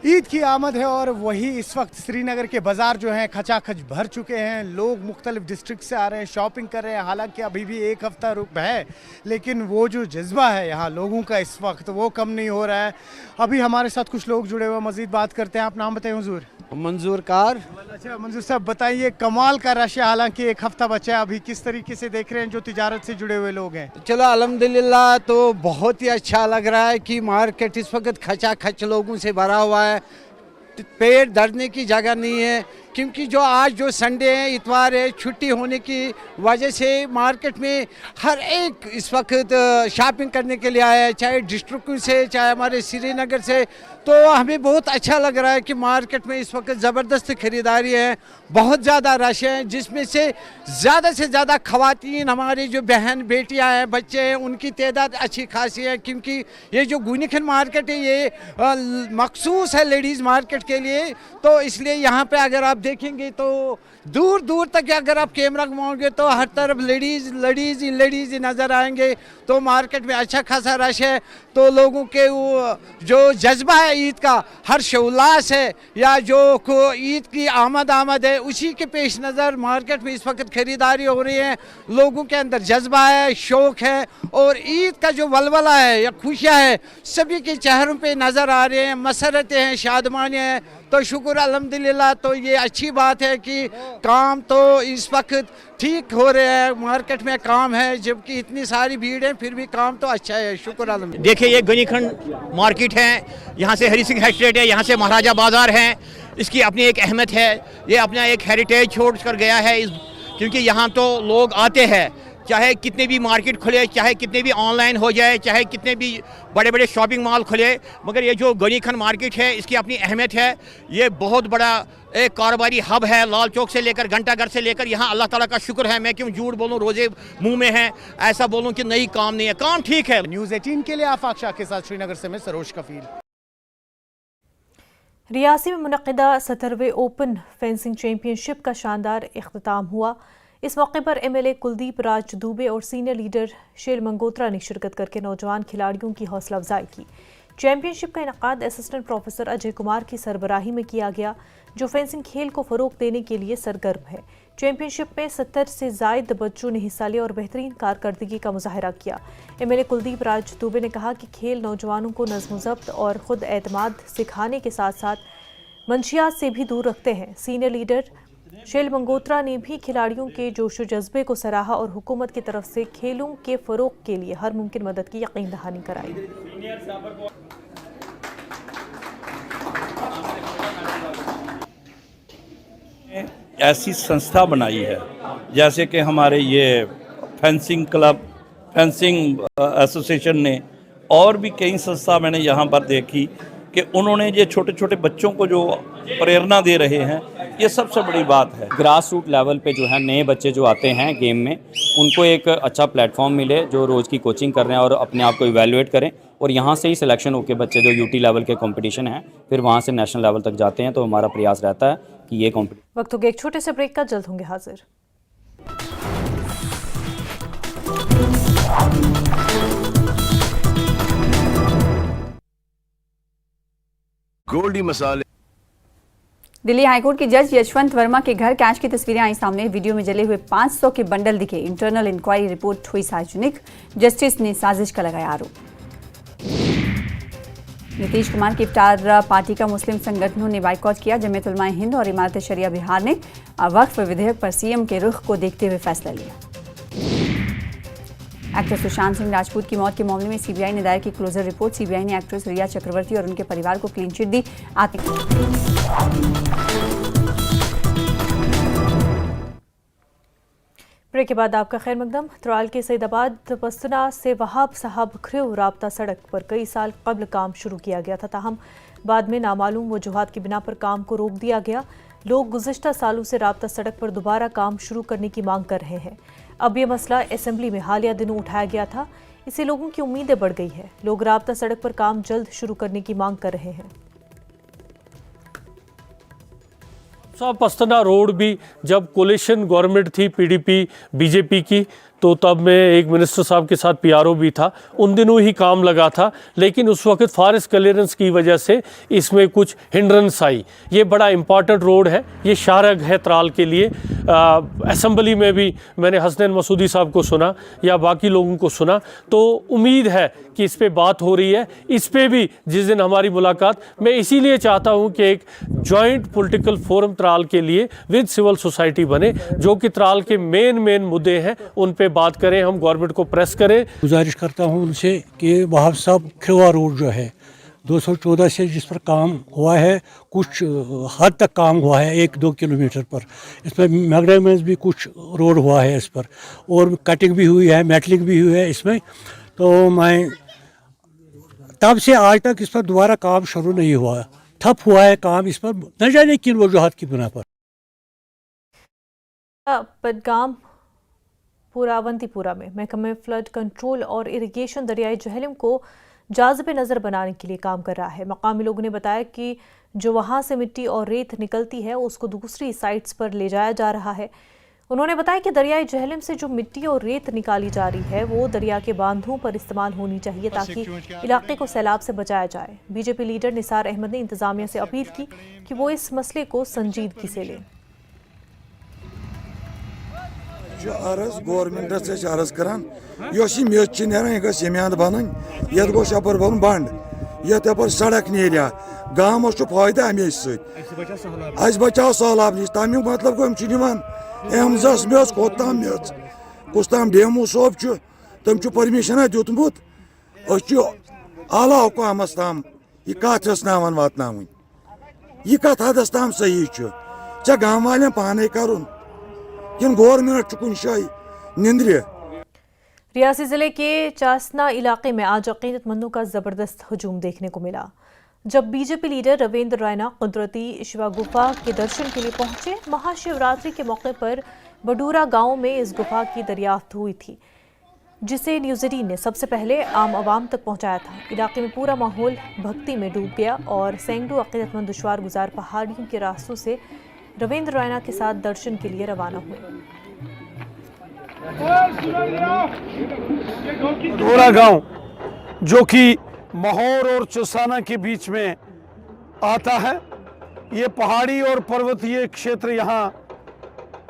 ईद की आमद है और वही इस वक्त श्रीनगर के बाज़ार जो हैं खचाखच भर चुके हैं। लोग मुख्तलिफ डिस्ट्रिक्ट से आ रहे हैं, शॉपिंग कर रहे हैं। हालांकि अभी भी एक हफ़्ता रुक है, लेकिन वो जो जज्बा है यहाँ लोगों का इस वक्त वो कम नहीं हो रहा है। अभी हमारे साथ कुछ लोग जुड़े हुए, मज़ीद बात करते हैं। आप नाम बताएं हुजूर। मंजूर कार। अच्छा मंजूर साहब, बताइए, कमाल का रश है, हालांकि एक हफ़्ता बचा है। अभी किस तरीके से देख रहे हैं जो तिजारत से जुड़े हुए लोग हैं? चलो अल्हम्दुलिल्लाह, तो बहुत ही अच्छा लग रहा है कि मार्केट इस वक्त खचाखच लोगों से भरा हुआ है। पेट दर्दने की जगह नहीं है, क्योंकि जो आज जो संडे है, इतवार है, छुट्टी होने की वजह से मार्केट में हर एक इस वक्त शॉपिंग करने के लिए आया है, चाहे डिस्ट्रिक्ट से चाहे हमारे श्रीनगर से। तो हमें बहुत अच्छा लग रहा है कि मार्केट में इस वक्त ज़बरदस्त खरीदारी है, बहुत ज़्यादा रश है, जिसमें से ज़्यादा ख़वातीन, हमारी जो बहन बेटियां हैं, बच्चे हैं, उनकी तादाद अच्छी खासी है। क्योंकि ये जो गुनिखन मार्केट है ये मखसूस है लेडीज़ मार्केट के लिए, तो इसलिए यहाँ पे अगर आप देखेंगे तो दूर दूर तक अगर आप कैमरा घुमाओगे तो हर तरफ लेडीज़ नज़र आएंगे। तो मार्केट में अच्छा खासा रश है। तो लोगों के वो जो जज्बा है ईद का, हर्ष उल्लास है, या जो ईद की आमद है, उसी के पेश नज़र मार्केट में इस वक्त खरीदारी हो रही है। लोगों के अंदर जज्बा है, शौक़ है, और ईद का जो वलवला है या खुशियाँ है सभी के चेहरों पे नज़र आ रहे हैं। मसरतें हैं, शादमानियाँ हैं। तो शुक्र अल्हम्दुलिल्लाह। तो ये अच्छी बात है कि काम तो इस वक्त ठीक हो रहे हैं, मार्केट में काम है, जबकि इतनी सारी भीड़ है फिर भी काम तो अच्छा है, शुक्र अल्हम्दुलिल्लाह। देखिए, ये गनीखंड मार्केट है, यहाँ से हरी सिंह स्ट्रीट है, यहाँ से महाराजा बाजार है। इसकी अपनी एक अहमियत है, ये अपना एक हेरिटेज छोड़ कर गया है, क्योंकि यहाँ तो लोग आते हैं, चाहे कितने भी मार्केट खुले, चाहे कितने भी ऑनलाइन हो जाए, चाहे कितने भी बड़े बड़े शॉपिंग मॉल खुले, मगर ये जो गनीखंड मार्केट है इसकी अपनी अहमियत है। ये बहुत बड़ा एक कारोबारी हब है, लाल चौक से लेकर घंटाघर से लेकर यहाँ। अल्लाह ताला का शुक्र है, मैं क्यों झूठ बोलूँ, रोजे मुंह में है, ऐसा बोलूँ कि नहीं काम नहीं है, काम ठीक है। न्यूज़ 18 के लिए आफाक शाह के साथ श्रीनगर से मैं सरोज कफील। रियासी में मुनक़्क़िदा 17वें ओपन फेंसिंग चैंपियनशिप का शानदार इख्तिताम हुआ। इस मौके पर एमएलए कुलदीप राज दुबे और सीनियर लीडर शेल मंगोत्रा ने शिरकत करके नौजवान खिलाड़ियों की हौसला अफजाई की। चैंपियनशिप का इनकाद असिस्टेंट प्रोफेसर अजय कुमार की सरबराही में किया गया, जो फेंसिंग खेल को फ़रोग देने के लिए सरगर्म है। चैंपियनशिप में 70 से ज़ायद बच्चों ने हिस्सा लिया और बेहतरीन कारकर्दगी का मुजाहरा किया। एमएलए कुलदीप राज दुबे ने कहा कि खेल नौजवानों को नज़्म ज़ब्त और ख़ुद एतमाद सिखाने के साथ साथ मंशियात से भी दूर रखते हैं। सीनियर लीडर शेल मंगोत्रा ने भी खिलाड़ियों के जोश व जज्बे को सराहा और हुकूमत की तरफ से खेलों के फ़रोग के लिए हर मुमकिन मदद की यकीन दहानी कराई। ऐसी संस्था बनाई है जैसे कि हमारे ये फेंसिंग क्लब, फेंसिंग एसोसिएशन ने, और भी कई संस्था मैंने यहाँ पर देखी कि उन्होंने ये छोटे छोटे बच्चों को जो प्रेरणा दे रहे हैं, ये सबसे बड़ी बात है। ग्रास रूट लेवल पे जो है नए बच्चे जो आते हैं गेम में, उनको एक अच्छा प्लेटफॉर्म मिले, जो रोज़ की कोचिंग कर रहे हैं और अपने आप को इवैल्यूएट करें, और यहाँ से ही सिलेक्शन होकर बच्चे जो यूटी लेवल के कंपटीशन है फिर वहाँ से नेशनल लेवल तक जाते हैं। तो हमारा प्रयास रहता है कि ये कॉम्पिटिशन। वक्त हो गया एक छोटे से ब्रेक का, जल्द होंगे हाजिर। गोल्डी मसाले। दिल्ली हाईकोर्ट के जज यशवंत वर्मा के घर कैश की तस्वीरें आई सामने। वीडियो में जले हुए 500 के बंडल दिखे। इंटरनल इंक्वायरी रिपोर्ट हुई सार्वजनिक। जस्टिस ने साजिश का लगाया आरोप। नीतीश कुमार की इफ्तार पार्टी का मुस्लिम संगठनों ने बाइकआउट किया। जमीयत उलमाए हिंद और इमारत शरिया बिहार ने वक्फ विधेयक पर सीएम के रुख को देखते हुए फैसला लिया। एक्टर सुशांत सिंह राजपूत की मौत के मामले में सीबीआई ने दायर की क्लोजर रिपोर्ट। सीबीआई ने एक्ट्रेस रिया चक्रवर्ती और उनके परिवार को क्लीन चिट दी। ब्रेक के बाद आपका खैर मकदम। त्राल के सईदाबाद पस्तना से वहाब साहब खृव राब्ता सड़क पर कई साल कबल काम शुरू किया गया था, ताहम बाद में नामालूम वजूहात की बिना पर काम को रोक दिया गया। लोग गुज़िश्ता सालों से राब्ता सड़क पर दोबारा काम शुरू करने की मांग कर रहे हैं। अब ये मसला असेंबली में हालिया दिनों उठाया गया था, इससे लोगों की उम्मीदें बढ़ गई है। लोग राब्ता सड़क पर काम जल्द शुरू करने की मांग कर रहे हैं। पस्तना रोड भी जब कोलिशन गवर्नमेंट थी पीडीपी बीजेपी की, तो तब मैं एक मिनिस्टर साहब के साथ पीआरओ भी था, उन दिनों ही काम लगा था, लेकिन उस वक्त फॉरेस्ट क्लियरेंस की वजह से इसमें कुछ हिंड्रेंस आई। ये बड़ा इम्पॉर्टेंट रोड है, ये शाहरग है त्राल के लिए। असेंबली में भी मैंने हसनैन मसूदी साहब को सुना या बाकी लोगों को सुना, तो उम्मीद है कि इस पे बात हो रही है। इस पे भी जिस दिन हमारी मुलाकात, मैं इसीलिए चाहता हूँ कि एक जॉइंट पॉलिटिकल फोरम त्राल के लिए विद सिविल सोसाइटी बने, जो कि त्राल के मेन मुद्दे हैं उन पे बात करें, हम गवर्नमेंट को प्रेस करें। गुजारिश करता हूं उनसे कि वहाब साहब खिरवा रोड जो है 214 से जिस पर काम हुआ है, कुछ हद तक काम हुआ है 1-2 किलोमीटर पर, इस पर मैगडामेंस भी कुछ रोड हुआ है इस पर, और कटिंग भी हुई है, मेटलिंग भी हुई है इसमें। तो मैं तब से आज तक इस पर दोबारा काम शुरू नहीं हुआ, ठप हुआ है काम इस पर, न जाने किन वजूहात की बिना पर। बडगाम अवंतीपुरा में महकमे फ्लड कंट्रोल और इरिगेशन दरियाई जहलम को जाज़िब नज़र बनाने के लिए काम कर रहा है। मकामी लोगों ने बताया कि जो वहां से मिट्टी और रेत निकलती है उसको दूसरी साइट्स पर ले जाया जा रहा है। उन्होंने बताया कि दरियाई जहलम से जो मिट्टी और रेत निकाली जा रही है वो दरिया के बांधों पर इस्तेमाल होनी चाहिए ताकि इलाके को सैलाब से बचाया जाए। बीजेपी लीडर निसार अहमद ने इंतजामिया से अपील की कि वो इस मसले को संजीदगी से लें। गवर्नमेंट से अर्ज करान मेज यमियाद बन ये गोश अपर बन बंड ये अपर सड़क नेरिया गामस फायदा अमे सह बचाव सैलाब नश तमिक मतलब गो एमजस मेज कोत तम मेज कुस तम डेमू सोब तम परमिशन दितमुत आला हुकामस तम यह कत नावन वातन यह कत हदस तम सही चे गाँव वाले पाने करुन गवर्नमेंट कुन शाही निंद्रे। रियासी जिले के चासना इलाके में आज अकीदतमंदों का जबरदस्त हजूम देखने को मिला, जब बीजेपी लीडर रविंद्र रैना कुदरती शिवा गुफा के दर्शन के लिए पहुंचे। महाशिवरात्रि के मौके पर बडूरा गांव में इस गुफा की दरियाफ्त हुई थी, जिसे न्यूज़ 18 ने सबसे पहले आम आवाम तक पहुंचाया था। इलाके में पूरा माहौल भक्ति में डूब गया और सैकड़ों अकीदतमंद दुश्वार गुजार पहाड़ियों के रास्तों से रविंद्र रैना के साथ दर्शन के लिए रवाना हुए। बडूरा गांव जो कि माहौर और चौसाना के बीच में आता है, ये पहाड़ी और पर्वतीय क्षेत्र यहाँ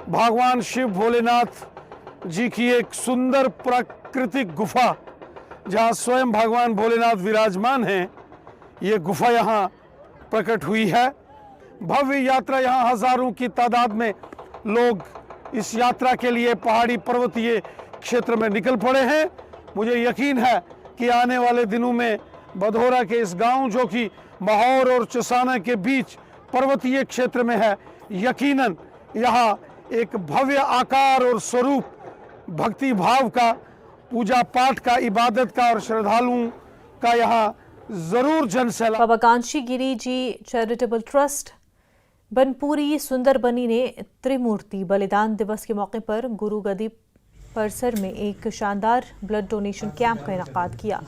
भगवान शिव भोलेनाथ जी की एक सुंदर प्राकृतिक गुफा, जहाँ स्वयं भगवान भोलेनाथ विराजमान हैं, ये गुफा यहाँ प्रकट हुई है। भव्य यात्रा, यहाँ हजारों की तादाद में लोग इस यात्रा के लिए पहाड़ी पर्वतीय क्षेत्र में निकल पड़े हैं। मुझे यकीन है कि आने वाले दिनों में बधोरा के इस गांव जो कि माहौर और चौसाना के बीच पर्वतीय क्षेत्र में है, यकीनन यहाँ एक भव्य आकार और स्वरूप भक्ति भाव का, पूजा पाठ का, इबादत का और श्रद्धालुओं का यहाँ जरूर जनसैलाब। बाबा कांशी गिरी जी चैरिटेबल ट्रस्ट बनपुरी सुंदरबनी ने त्रिमूर्ति बलिदान दिवस के मौके पर गुरु गद्दी परिसर में एक शानदार ब्लड डोनेशन कैंप का इनेकाद किया।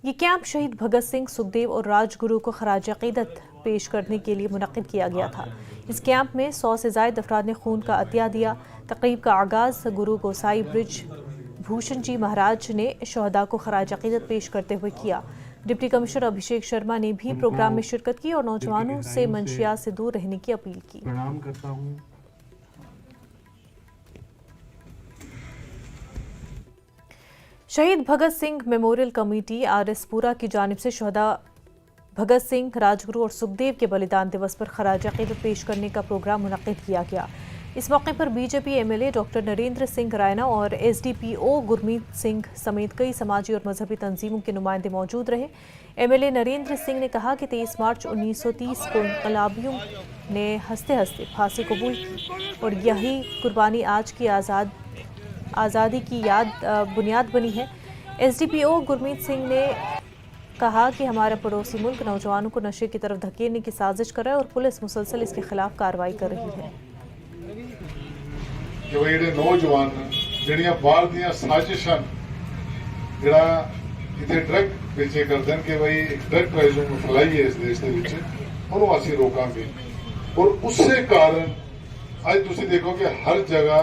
ये कैंप शहीद भगत सिंह, सुखदेव और राजगुरु को खराज अकीदत पेश करने के लिए मुनक्किद किया गया था। इस कैंप में 100 से ज़ायद अफराद ने खून का अतिया दिया। तकरीब का आगाज़ गुरु गोसाई ब्रिज भूषण जी महाराज ने शहदा को खराज अकीदत पेश करते हुए किया। डिप्टी कमिश्नर अभिषेक शर्मा ने भी प्रोग्राम में शिरकत की और नौजवानों से मंशियात से दूर रहने की अपील की। प्रणाम करता हूं। शहीद भगत सिंह मेमोरियल कमेटी आरएसपुरा की जानिब से शहदा भगत सिंह, राजगुरु और सुखदेव के बलिदान दिवस पर खराज अकीदत पेश करने का प्रोग्राम मुनक्किद किया गया। इस मौके पर BJP MLA doctor Narendra Singh Raina और एसडीपीओ गुरमीत सिंह समेत कई समाजी और मजहबी तंजीमों के नुमाइंदे मौजूद रहे। एमएलए नरेंद्र सिंह ने कहा कि 23 मार्च 1930 को इनकलाबियों ने हंसते हंसते फांसी कबूल की और यही कुर्बानी आज की आज़ादी की बुनियाद बनी है। एसडीपीओ गुरमीत सिंह ने कहा कि हमारा पड़ोसी मुल्क नौजवानों को नशे की तरफ धकेलने की साजिश कर रहा है और पुलिस मुसलसल इसके खिलाफ कार्रवाई कर रही है। जो ਜਿਹੜੇ ਨੌਜਵਾਨ ਜਿਹੜੀਆਂ ਬਾਹਰ ਦੀਆਂ ਸਾਜ਼ਿਸ਼ਾਂ ਜਿਹੜਾ ਇੱਥੇ ਡਰੱਗ ਵੇਚੇ ਕਰਦੇ ਨੇ ਕਿ ਬਈ ਡਰੱਗ ਪ੍ਰਾਈਜ਼ੋਂ ਨੂੰ ਫੈਲਾਈਏ ਇਸ ਦੇਸ਼ ਦੇ ਵਿੱਚ ਉਹਨੂੰ ਅਸੀਂ ਰੋਕਾਂਗੇ और उससे कारण आज तुसी देखो कि हर जगह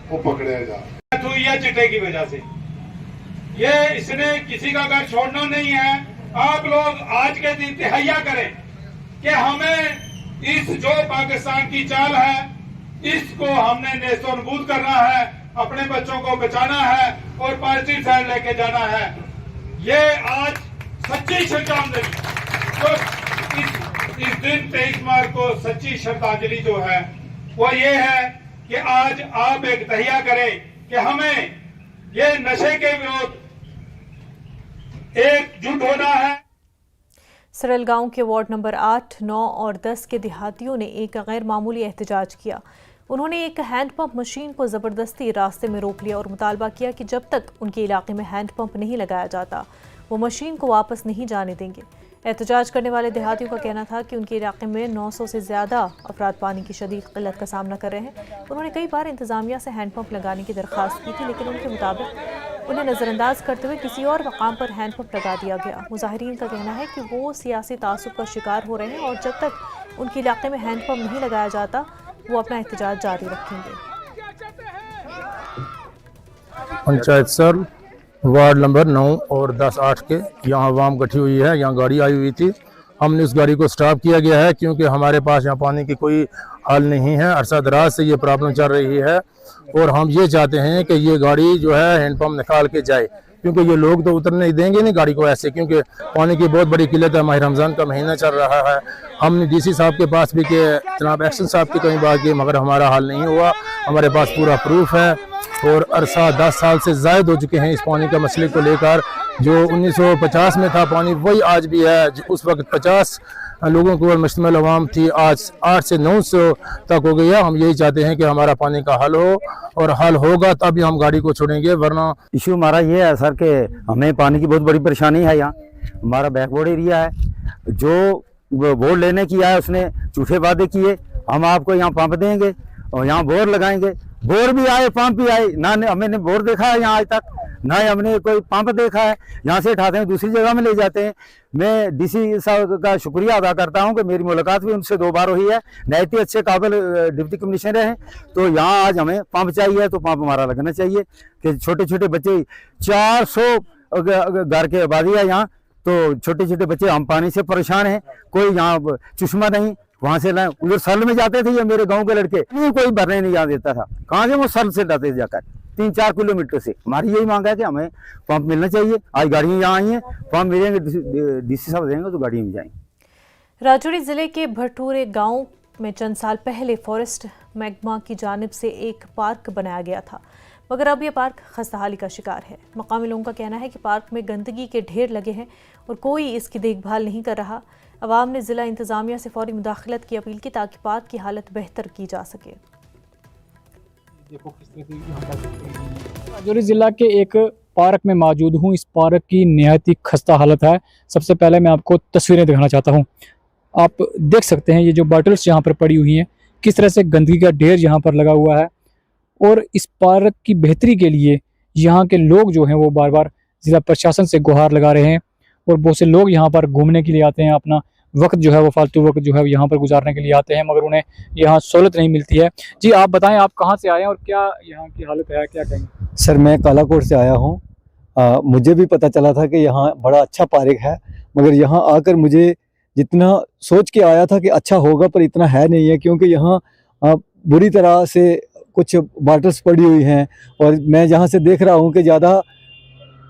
वो पकड़े जा रहा है चिट्टे की वजह से। ये इसने किसी का घर छोड़ना नहीं है। आप लोग आज के दिन तहैया करें कि हमें इस जो पाकिस्तान की चाल है इसको हमने नेस्तनाबूद करना है, अपने बच्चों को बचाना है और पॉजिटिव साइड लेके जाना है। ये आज सच्ची श्रद्धांजलि तो इस दिन 23 मार्च को सच्ची श्रद्धांजलि जो है वो ये है कि आज आप एक तहिया करें कि हमें ये नशे के विरोध एकजुट होना है। सरल गांव के वार्ड नंबर 8, 9 और 10 के देहातियों ने एक गैर मामूली एहतजाज किया। उन्होंने एक हैंडपंप मशीन को ज़बरदस्ती रास्ते में रोक लिया और मुतालबा किया कि जब तक उनके इलाके में हैंडपंप नहीं लगाया जाता वो मशीन को वापस नहीं जाने देंगे। एहतजाज करने वाले देहातियों का कहना था कि उनके इलाके में 900 से ज़्यादा अफराद पानी की शदीद किल्लत का सामना कर रहे हैं। उन्होंने कई बार इंतज़ामिया से हैंडपंप लगाने की दरख्वास्त की थी लेकिन उनके मुताबिक उन्हें नज़रअंदाज करते हुए किसी और मकाम पर हैंडपंप लगा दिया गया। मुजाहिरीन का कहना है कि वो सियासी तासुब का शिकार हो रहे हैं और जब तक उनके इलाके में हैंडपंप नहीं लगाया जाता वो अपना एहतजाज जारी रखेंगे। पंचायत सर वार्ड नंबर 9 और 10-8 के यहाँ आवाम इकट्ठी हुई है। यहाँ गाड़ी आई हुई थी, हमने उस गाड़ी को स्टॉप किया गया है क्योंकि हमारे पास यहाँ पानी की कोई हल नहीं है। अरसा दराज से ये प्रॉब्लम चल रही है और हम ये चाहते हैं कि ये गाड़ी जो है हैंडपम्प निकाल के जाए क्योंकि ये लोग तो उतरने नहीं देंगे नहीं गाड़ी को ऐसे, क्योंकि पानी की बहुत बड़ी किल्लत है। माह रमज़ान का महीना चल रहा है। हमने डीसी साहब के पास भी कि जनाब एक्शन साहब की कई बात की मगर हमारा हल नहीं हुआ। हमारे पास पूरा प्रूफ है और अरसा 10 साल से ज़ायद हो चुके हैं इस पानी का मसले को लेकर। जो 1950 में था पानी वही आज भी है। उस वक्त 50 लोगों के ऊपर मुश्तमिल अवाम थी, आज 8 से 900 तक हो गया। हम यही चाहते हैं कि हमारा पानी का हल हो और हल होगा तभी हम गाड़ी को छोड़ेंगे, वरना इशू हमारा ये है सर कि हमें पानी की बहुत बड़ी परेशानी है। यहाँ हमारा बैकवर्ड एरिया है। जो वोट लेने की आया उसने झूठे वादे किए, हम आपको यहाँ पंप देंगे और यहाँ बोर लगाएंगे। बोर भी आए पंप भी आए, ना हमने बोर देखा है यहाँ आज तक, ना ही हमने कोई पंप देखा है। यहाँ से उठाते हैं दूसरी जगह में ले जाते हैं। मैं डीसी साहब का शुक्रिया अदा करता हूँ कि मेरी मुलाकात भी उनसे 2 बार हुई है। नहायत ही अच्छे काबिल डिप्टी कमिश्नर हैं। तो यहाँ आज हमें पंप चाहिए तो पंप हमारा लगना चाहिए कि छोटे छोटे बच्चे 400 घर के आबादी है यहाँ, तो छोटे छोटे बच्चे हम पानी से परेशान हैं। कोई यहाँ चश्मा नहीं, वहाँ से लाए उधर सल में जाते थे। ये मेरे गांव के लड़के नहीं कोई भरने नहीं जा देता था, कहाँ से वो सल से लाते जाकर 3-4 किलोमीटर से। हमारी यही मांग है कि हमें पंप मिलना चाहिए। आज गाड़ियाँ यहाँ आई हैं, पंप मिलेंगे डीसी साहब देंगे तो गाड़ी में जाएंगे। राजौरी जिले के भटूरे गांव में चंद साल पहले फॉरेस्ट महकमा की जानिब से एक पार्क बनाया गया था मगर अब ये पार्क खस्ताहाली का शिकार है। मकामी लोगों का कहना है कि पार्क में गंदगी के ढेर लगे हैं और कोई इसकी देखभाल नहीं कर रहा। अवाम ने जिला इंतजामिया से फौरी मुदाखलत की अपील की ताकि पार्क की हालत बेहतर की जा सके। राजौरी जिला के एक पार्क में मौजूद हूँ। इस पार्क की निहायत ही खस्ता हालत है। सबसे पहले मैं आपको तस्वीरें दिखाना चाहता हूँ। आप देख सकते हैं ये जो बॉटल्स यहाँ पर पड़ी हुई हैं, किस तरह से गंदगी का ढेर यहाँ पर लगा हुआ है। और इस पार्क की बेहतरी के लिए यहाँ के लोग जो हैं वो बार बार जिला प्रशासन से गुहार लगा रहे हैं और बहुत से लोग यहाँ पर घूमने के लिए आते हैं, अपना वक्त जो है वो फालतू वक्त जो है यहाँ पर गुजारने के लिए आते हैं मगर उन्हें यहाँ सहूलत नहीं मिलती है। जी आप बताएं, आप कहाँ से आए हैं और क्या यहाँ की हालत है, क्या कहेंगे? सर मैं कालाकोट से आया हूँ। मुझे भी पता चला था कि यहाँ बड़ा अच्छा पार्क है मगर यहाँ आकर मुझे जितना सोच के आया था कि अच्छा होगा पर इतना है नहीं है, क्योंकि यहाँ बुरी तरह से कुछ बॉटल्स पड़ी हुई हैं और मैं जहाँ से देख रहा हूँ कि ज़्यादा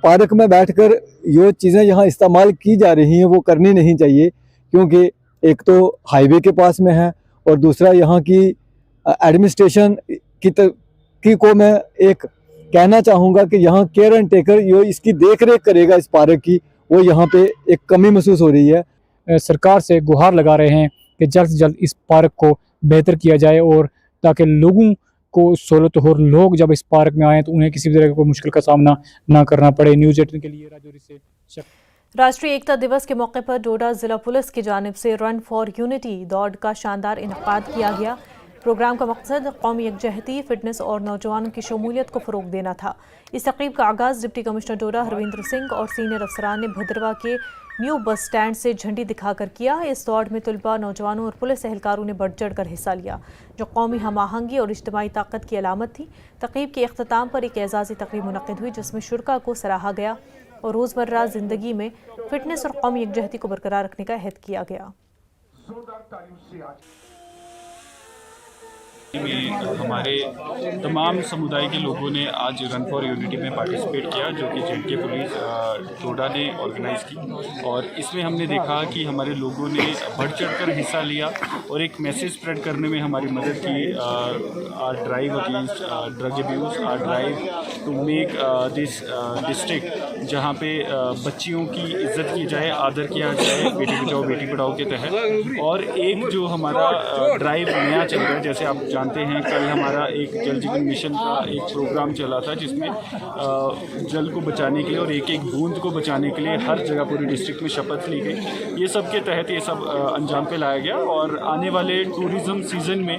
पार्क में बैठकर जो चीज़ें यहाँ इस्तेमाल की जा रही हैं वो करनी नहीं चाहिए, क्योंकि एक तो हाईवे के पास में है और दूसरा यहाँ की एडमिनिस्ट्रेशन की को मैं एक कहना चाहूँगा कि यहाँ केयर एंड टेकर जो इसकी देख रेख करेगा इस पार्क की, वो यहाँ पे एक कमी महसूस हो रही है। सरकार से गुहार लगा रहे हैं कि जल्द से जल्द इस पार्क को बेहतर किया जाए और ताकि लोगों को सहूलत हो, लोग जब इस पार्क में आएँ तो उन्हें किसी भी तरह की मुश्किल का सामना ना करना पड़े। न्यूज़ 18 के लिए राजौरी से राष्ट्रीय एकता दिवस के मौके पर डोडा जिला पुलिस की जानिब से रन फॉर यूनिटी दौड़ का शानदार इनेकाद किया गया। प्रोग्राम का मकसद कौमी यकजहती, फिटनेस और नौजवानों की शमूलियत को फ़रोग देना था। इस तकरीब का आगाज़ डिप्टी कमिश्नर डोडा हरविंद्र सिंह और सीनियर अफसरान ने भद्रवा के न्यू बस स्टैंड से झंडी दिखाकर किया। इस दौड़ में तलबा, नौजवानों और पुलिस एहलकारों ने बढ़ चढ़ कर हिस्सा लिया, जो कौमी हम आहंगी और इज्तिमाई ताकत की अलामत थी। तकरीब के अख्ताम पर एक एजाज़ी तकरीब मुनक़िद हुई, जिसमें शुरका को सराहा गया और रोज़मर्रा ज़िंदगी में फिटनेस और कौमी यकजहती को बरकरार रखने का अहद किया गया। में हमारे तमाम समुदाय के लोगों ने आज रन फॉर यूनिटी में पार्टिसिपेट किया, जो कि जेडके पुलिस डोडा ने ऑर्गेनाइज़ की। और इसमें हमने देखा कि हमारे लोगों ने बढ़ चढ़ कर हिस्सा लिया और एक मैसेज स्प्रेड करने में हमारी मदद की। Our drive against drug abuse, our drive to make this district जहाँ पे बच्चियों की इज्जत की जाए, आदर किया जाए, बेटी बचाओ बेटी पढ़ाओ के तहत। और एक जो हमारा ड्राइव नया चल रहा है, जैसे आप जानते हैं, कल हमारा एक जल जीवन मिशन का एक प्रोग्राम चला था, जिसमें जल को बचाने के लिए और एक एक बूंद को बचाने के लिए हर जगह पूरी डिस्ट्रिक्ट में शपथ ली गई। ये सब के तहत ये सब अंजाम पे लाया गया और आने वाले टूरिज़्म सीज़न में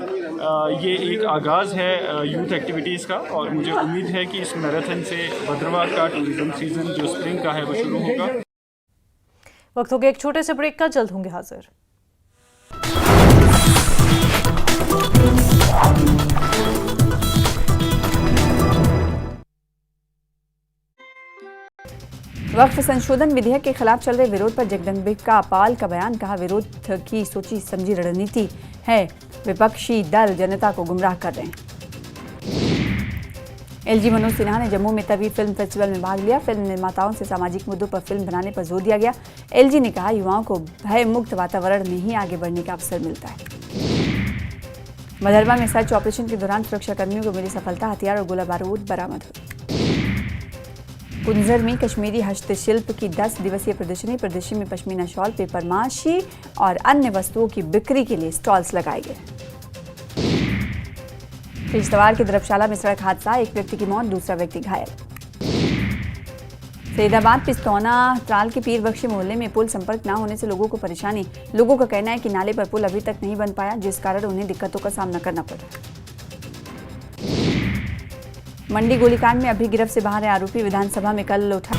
ये एक आगाज़ है यूथ एक्टिविटीज़ का। और मुझे उम्मीद है कि इस मैराथन से भद्रवा का टूरिज़्म सीज़न जो स्प्रिंग का है वो शुरू होगा। वक्त हो गया एक छोटे से ब्रेक का, जल्द होंगे हाजिर। वक्फ संशोधन विधेयक के खिलाफ चल रहे विरोध पर जगदम्बिका पाल का बयान, कहा विरोध की सोची समझी रणनीति है, विपक्षी दल जनता को गुमराह कर रहे हैं। एलजी मनोज सिन्हा ने जम्मू में तवी फिल्म फेस्टिवल में भाग लिया। फिल्म निर्माताओं से सामाजिक मुद्दों पर फिल्म बनाने पर जोर दिया गया। एलजी ने कहा युवाओं को भय मुक्त वातावरण में ही आगे बढ़ने का अवसर मिलता है। मधरवा में सर्च ऑपरेशन के दौरान सुरक्षाकर्मियों को मिली सफलता, हथियार और गोला बारूद बरामद हुए। कुंजर में कश्मीरी हस्तशिल्प की 10 दिवसीय प्रदर्शनी में पश्मीना शॉल, पेपर माशी और अन्य वस्तुओं की बिक्री के लिए स्टॉल्स लगाए गए। पेशतवार के धर्मशाला में सड़क हादसा, एक व्यक्ति की मौत, दूसरा व्यक्ति घायल। फरीदाबाद पिस्तौना त्राल के पीर बख्शी मोहल्ले में पुल संपर्क न होने से लोगों को परेशानी। लोगों का कहना है कि नाले पर पुल अभी तक नहीं बन पाया, जिस कारण उन्हें दिक्कतों का सामना करना पड़ा। मंडी गोलीकांड में अभी गिरफ्त से बाहर है आरोपी, विधानसभा में कल उठा।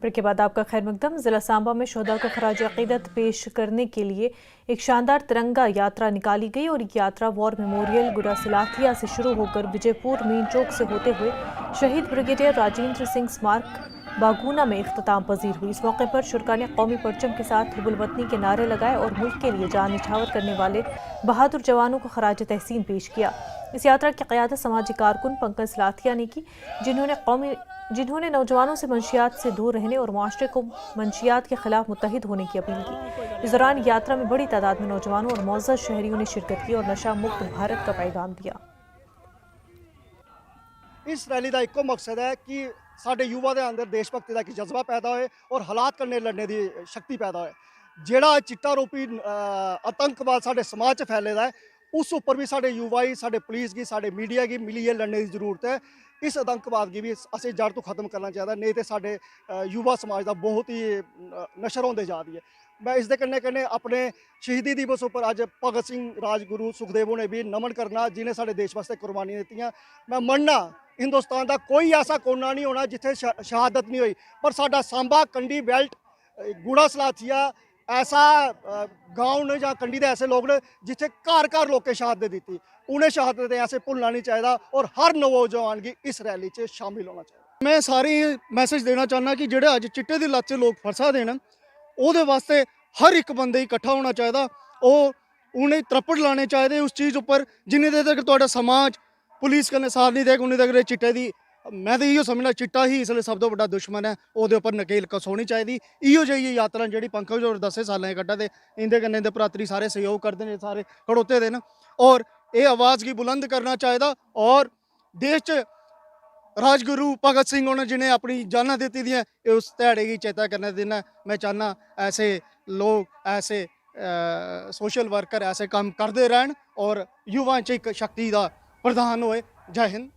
ब्रेक के बाद आपका खैर मकदम। जिला सांबा में शोहदा को खराज अकीदत पेश करने के लिए एक शानदार तिरंगा यात्रा निकाली गई और ये यात्रा वॉर मेमोरियल गुड़ा सलाथिया से शुरू होकर विजयपुर मेन चौक से होते हुए शहीद ब्रिगेडियर राजेंद्र सिंह स्मारक बागूना में इख्तिताम पजीर हुई। इस मौके पर शुरका ने कौमी परचम के साथ हिब्बुल वतनी के नारे लगाए और मुल्क के लिए जान निछावर करने वाले बहादुर जवानों को खराज तहसीन पेश किया। इस यात्रा की क़यादत समाजी कारकुन पंकज सलाथिया ने की, जिन्होंने नौजवानों से मंशियात से दूर रहने और माशरे को मंशियात के खिलाफ मुत्तहिद होने की अपील की। इस दौरान यात्रा में बड़ी तादाद में नौजवानों और मौजूद शहरियों ने शिरकत की और नशा मुक्त भारत का पैगाम दिया। इस रैली का एको मकसद है कि साडे युवा के अंदर देशभक्ति का एक जज्बा पैदा होए और हालात करने लड़ने की शक्ति पैदा होए। जेड़ा चिट्टा रूपी आतंकवाद साडे समाज च फैले दा है, उस उपर भी साडे युवा ही, साडे पुलिस की, साडे मीडिया की मिलिए लड़ने की जरूरत है। इस आतंकवाद की भी असें जड़ तो खत्म करना चाहिए, नहीं तो साडे युवा समाज का बहुत ही नशर होंदे जा रही है। मैं इस दे कन्ने कन्ने अपने शहीदी दिवस पर अज भगत सिंह, राजगुरु सुखदेव ने भी नमन करना, जिन्हें साडे देश वास्ते कुर्बानियां दित्तियां। मैं मनना हिंदुस्तान का कोई ऐसा कोना नहीं होना जिथे शहादत नहीं हुई, पर साडा सांबा कंडी बेल्ट गुड़ा सलाथिया ऐसा गाँव ने जहाँ कंडी के ऐसे लोग ने जिथे घर घर लोगों शहादत दी। उन्हें शहादत ऐसे भुलना नहीं चाहिए और हर नौजवान की इस रैली च शामिल होना चाहिए। मैं सारी मैसेज देना चाहना कि जेड़े अज चिट्टे की लत च लोग फसा देन, ਉਹਦੇ वास्ते हर एक बंदे इकट्ठा होना चाहिए। वो उन्हें त्रप्पड़ लाने चाहिए उस चीज़ उपर जिन्नी देर तक तुहाडा समाज पुलिस कन्नै साथ नहीं देग उन्नी तक चिट्टे दी मैं तो इो समझना चिट्टा ही इसलिए सब तो बड़ा दुश्मन है ओहदे उपर नकेल कसोनी चाहिए। इो जी यात्रा जी पंकज होर 10 सालें कड्ढा दे इंदे कन्नै इंदे भ्रातरी सारे सहयोग करते हैं सारे खड़ोते दे न और ये आवाज़ की बुलंद करना चाहिए और देश च राजगुरु भगत सिंह उन्होंने जिन्हें अपनी जाना दी दी उस ध्याड़े की चेता करने देना। मैं चाहना ऐसे लोग ऐसे सोशल वर्कर ऐसे काम करते रहन और युवा च एक शक्ति का प्रधान होए। जय हिंद।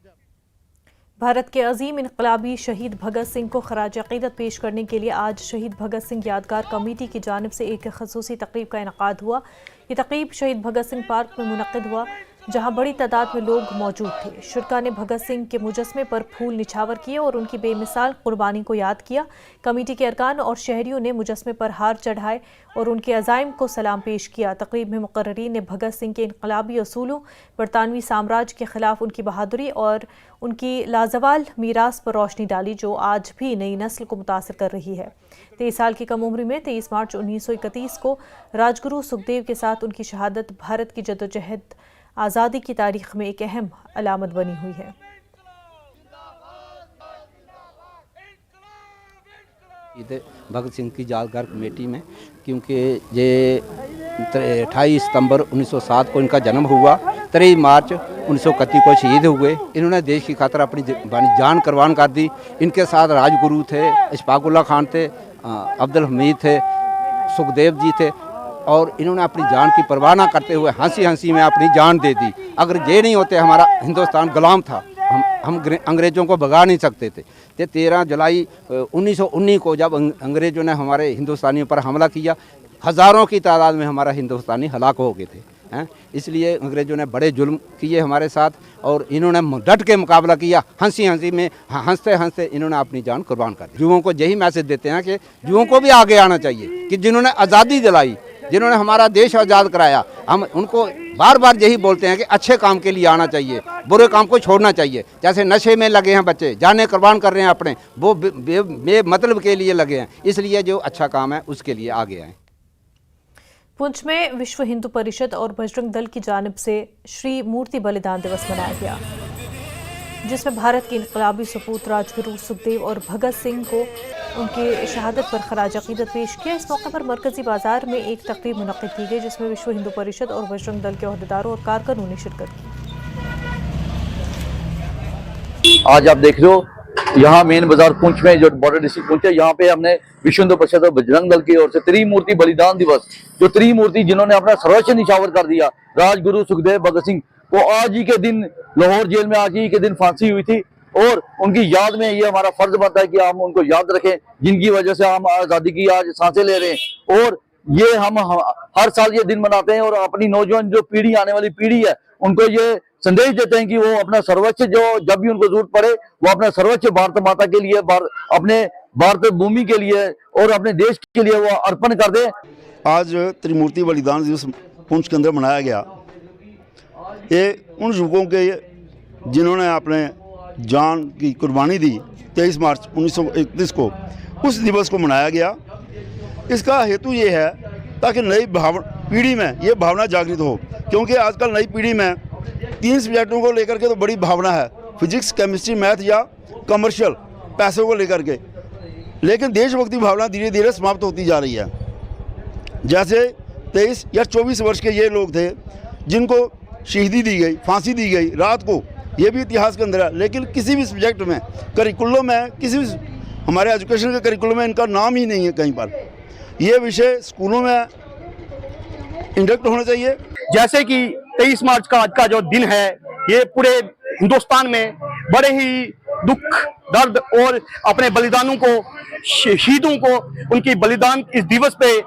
भारत के अजीम इनकलाबी शहीद भगत सिंह को खराज अकीदत पेश करने के लिए आज शहीद भगत सिंह यादगार कमेटी की जानिब से एक खसूसी तकरीब का इनकाद हुआ। ये तकरीब शहीद भगत सिंह पार्क में मुनक्किद हुआ जहां बड़ी तादाद में लोग मौजूद थे। शुरका ने भगत सिंह के मुजस्मे पर फूल निछावर किए और उनकी बेमिसाल कुर्बानी को याद किया। कमेटी के अरकान और शहरियों ने मुजस्मे पर हार चढ़ाए और उनके अज़ाइम को सलाम पेश किया। तकरीब में मुकर्ररीन ने भगत सिंह के इनकलाबी असूलों, बरतानवी साम्राज्य के खिलाफ उनकी बहादुरी और उनकी लाजवाल मीरास पर रोशनी डाली जो आज भी नई नस्ल को मुतासर कर रही है। 23 साल की कम उम्र में 23 मार्च 1931 को राजगुरु सुखदेव के साथ उनकी शहादत भारत की जद्दोजहद आज़ादी की तारीख में एक अहम अलामत बनी हुई है। भगत सिंह की यादगार कमेटी में क्योंकि ये 28 सितंबर 1907 को इनका जन्म हुआ, 23 मार्च 1931 को शहीद हुए। इन्होंने देश की खातिर अपनी जान कुर्बान कर दी। इनके साथ राजगुरु थे, इशफाकुल्ला खान थे, अब्दुल हमीद थे, सुखदेव जी थे और इन्होंने अपनी जान की परवाह ना करते हुए हंसी हंसी में अपनी जान दे दी। अगर ये नहीं होते हमारा हिंदुस्तान गुलाम था, हम अंग्रेज़ों को भगा नहीं सकते थे। 13 जुलाई 1919 को जब अंग्रेज़ों ने हमारे हिंदुस्तानियों पर हमला किया, हज़ारों की तादाद में हमारा हिंदुस्तानी हलाक हो गए थे हैं। इसलिए अंग्रेज़ों ने बड़े जुल्म किए हमारे साथ और इन्होंने डट के मुकाबला किया। हंसी हंसी में हंसते हंसते इन्होंने अपनी जान कुर्बान कर दी। युवाओं को यही मैसेज देते हैं कि युवाओं को भी आगे आना चाहिए कि जिन्होंने आज़ादी दिलाई, जिन्होंने हमारा देश आज़ाद कराया, हम उनको बार बार यही बोलते हैं कि अच्छे काम के लिए आना चाहिए, बुरे काम को छोड़ना चाहिए। जैसे नशे में लगे हैं बच्चे, जाने कुर्बान कर रहे हैं अपने, वो मतलब के लिए लगे हैं, इसलिए जो अच्छा काम है उसके लिए आगे आएँ। पुंछ में विश्व हिंदू परिषद और बजरंग दल की जानिब से श्री मूर्ति बलिदान दिवस मनाया गया, जिसमें भारत के इनकलाबी सपूत राजगुरु सुखदेव और भगत सिंह को उनकी शहादत पर खराज अकीदत पेश किया। इस मौके पर मरकजी बाजार में एक तकरीब मुनक्किद की गई जिसमें विश्व हिंदू परिषद और बजरंग दल के ओहदेदारों और कारकुनों ने शिरकत की। आज आप देख रहे हो यहाँ मेन बाजार पुंछ में, जो बॉर्डर डिस्ट्रिक्ट पुंछ है, यहाँ पे हमने विश्व हिंदू परिषद और बजरंग दल की ओर से त्रिमूर्ति बलिदान दिवस, जो त्रिमूर्ति जिन्होंने अपना सर्वस्व निछावर कर दिया, राजगुरु सुखदेव भगत सिंह को आज ही के दिन लाहौर जेल में आज ही के दिन फांसी हुई थी और उनकी याद में ये हमारा फर्ज बनता है कि हम उनको याद रखें, जिनकी वजह से हम आज़ादी की आज सांसें ले रहे हैं। और ये हम हर साल ये दिन मनाते हैं और अपनी नौजवान जो पीढ़ी, आने वाली पीढ़ी है, उनको ये संदेश देते हैं कि वो अपना सर्वोच्च, जो जब भी उनको जरूरत पड़े वो अपना सर्वोच्च भारत माता के लिए, अपने भारत भूमि के लिए और अपने देश के लिए वो अर्पण कर दे। आज त्रिमूर्ति बलिदान दिवस पुंछ के अंदर मनाया गया। ये उन युवकों के जिन्होंने अपने जान की कुर्बानी दी 23 मार्च 1931 को, उस दिवस को मनाया गया। इसका हेतु ये है ताकि नई पीढ़ी में ये भावना जागृत हो, क्योंकि आजकल नई पीढ़ी में 3 सब्जेक्टों को लेकर के तो बड़ी भावना है, फिजिक्स, केमिस्ट्री, मैथ या कमर्शियल, पैसों को लेकर के, लेकिन देशभक्ति भावना धीरे धीरे समाप्त होती जा रही है। जैसे 23 या 24 वर्ष के ये लोग थे जिनको शहीदी दी गई, फांसी दी गई रात को, ये भी इतिहास के अंदर है, लेकिन किसी भी सब्जेक्ट में, करिकुलम में, किसी भी हमारे एजुकेशन के करिकुलम में इनका नाम ही नहीं है कहीं पर। ये विषय स्कूलों में इंडक्ट होना चाहिए। जैसे कि 23 मार्च का आज का जो दिन है, ये पूरे हिंदुस्तान में बड़े ही दुख, दर्द और अपने बलिदानों को, शहीदों को उनकी बलिदान इस दिवस पे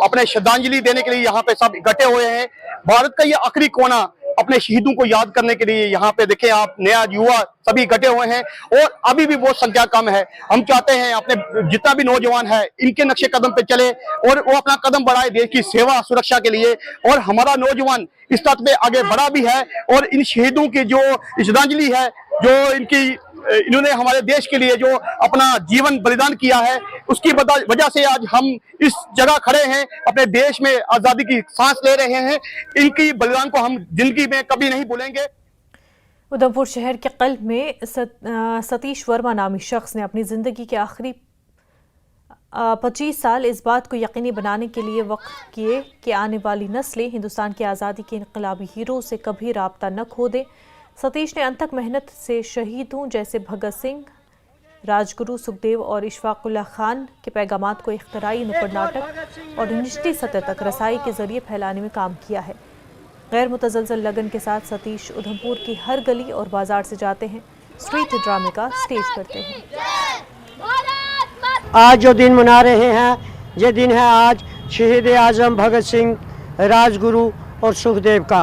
अपने श्रद्धांजलि देने के लिए यहाँ पे सब इकट्ठे हुए हैं। भारत का ये आखिरी कोना अपने शहीदों को याद करने के लिए यहाँ पे देखें आप, नया युवा सभी इकट्ठे हुए हैं और अभी भी बहुत संख्या कम है। हम चाहते हैं अपने जितना भी नौजवान है इनके नक्शे कदम पे चले और वो अपना कदम बढ़ाए देश की सेवा सुरक्षा के लिए। और हमारा नौजवान इस तत्व में आगे बढ़ा भी है और इन शहीदों की जो श्रद्धांजलि है, जो इनकी इन्होंने हमारे देश के लिए जो अपना जीवन बलिदान किया है, उसकी वजह से आज हम इस जगह खड़े हैं, अपने देश में आज़ादी की सांस ले रहे हैं। इनकी बलिदान को हम जिंदगी में कभी नहीं भूलेंगे। उधमपुर शहर के कल्ब में सतीश वर्मा नामी शख्स ने अपनी ज़िंदगी के आखिरी 25 साल इस बात को यकीनी बनाने के लिए वक्फ किए कि आने वाली नस्लें हिंदुस्तान की आज़ादी के इनकलाबी हीरो से कभी राब्ता न खो दें। सतीश ने अनथक मेहनत से शहीदों जैसे भगत सिंह, राजगुरु, सुखदेव और इशफाकुल्ला खान के पैगामात को इख्तराई नुक्कड़ नाटक और निचली सतह तक रसाई के जरिए फैलाने में काम किया है। गैर मुतज़लज़ल लगन के साथ सतीश उधमपुर की हर गली और बाजार से जाते हैं, स्ट्रीट ड्रामे का स्टेज करते हैं। आज जो दिन मना रहे हैं, ये दिन है आज शहीद आज़म भगत सिंह, राजगुरु और सुखदेव का।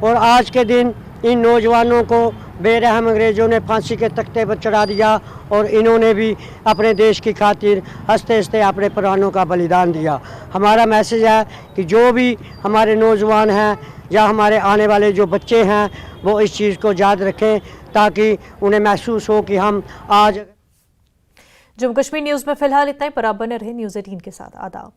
और आज के दिन इन नौजवानों को बेरहम अंग्रेज़ों ने फांसी के तख्ते पर चढ़ा दिया और इन्होंने भी अपने देश की खातिर हंसते हंसते अपने प्राणों का बलिदान दिया। हमारा मैसेज है कि जो भी हमारे नौजवान हैं या हमारे आने वाले जो बच्चे हैं, वो इस चीज़ को याद रखें ताकि उन्हें महसूस हो कि हम आज। जम्मू कश्मीर न्यूज़ में फिलहाल इतना ही, पर आप बने रहे न्यूज़ 18 के साथ। आदाब।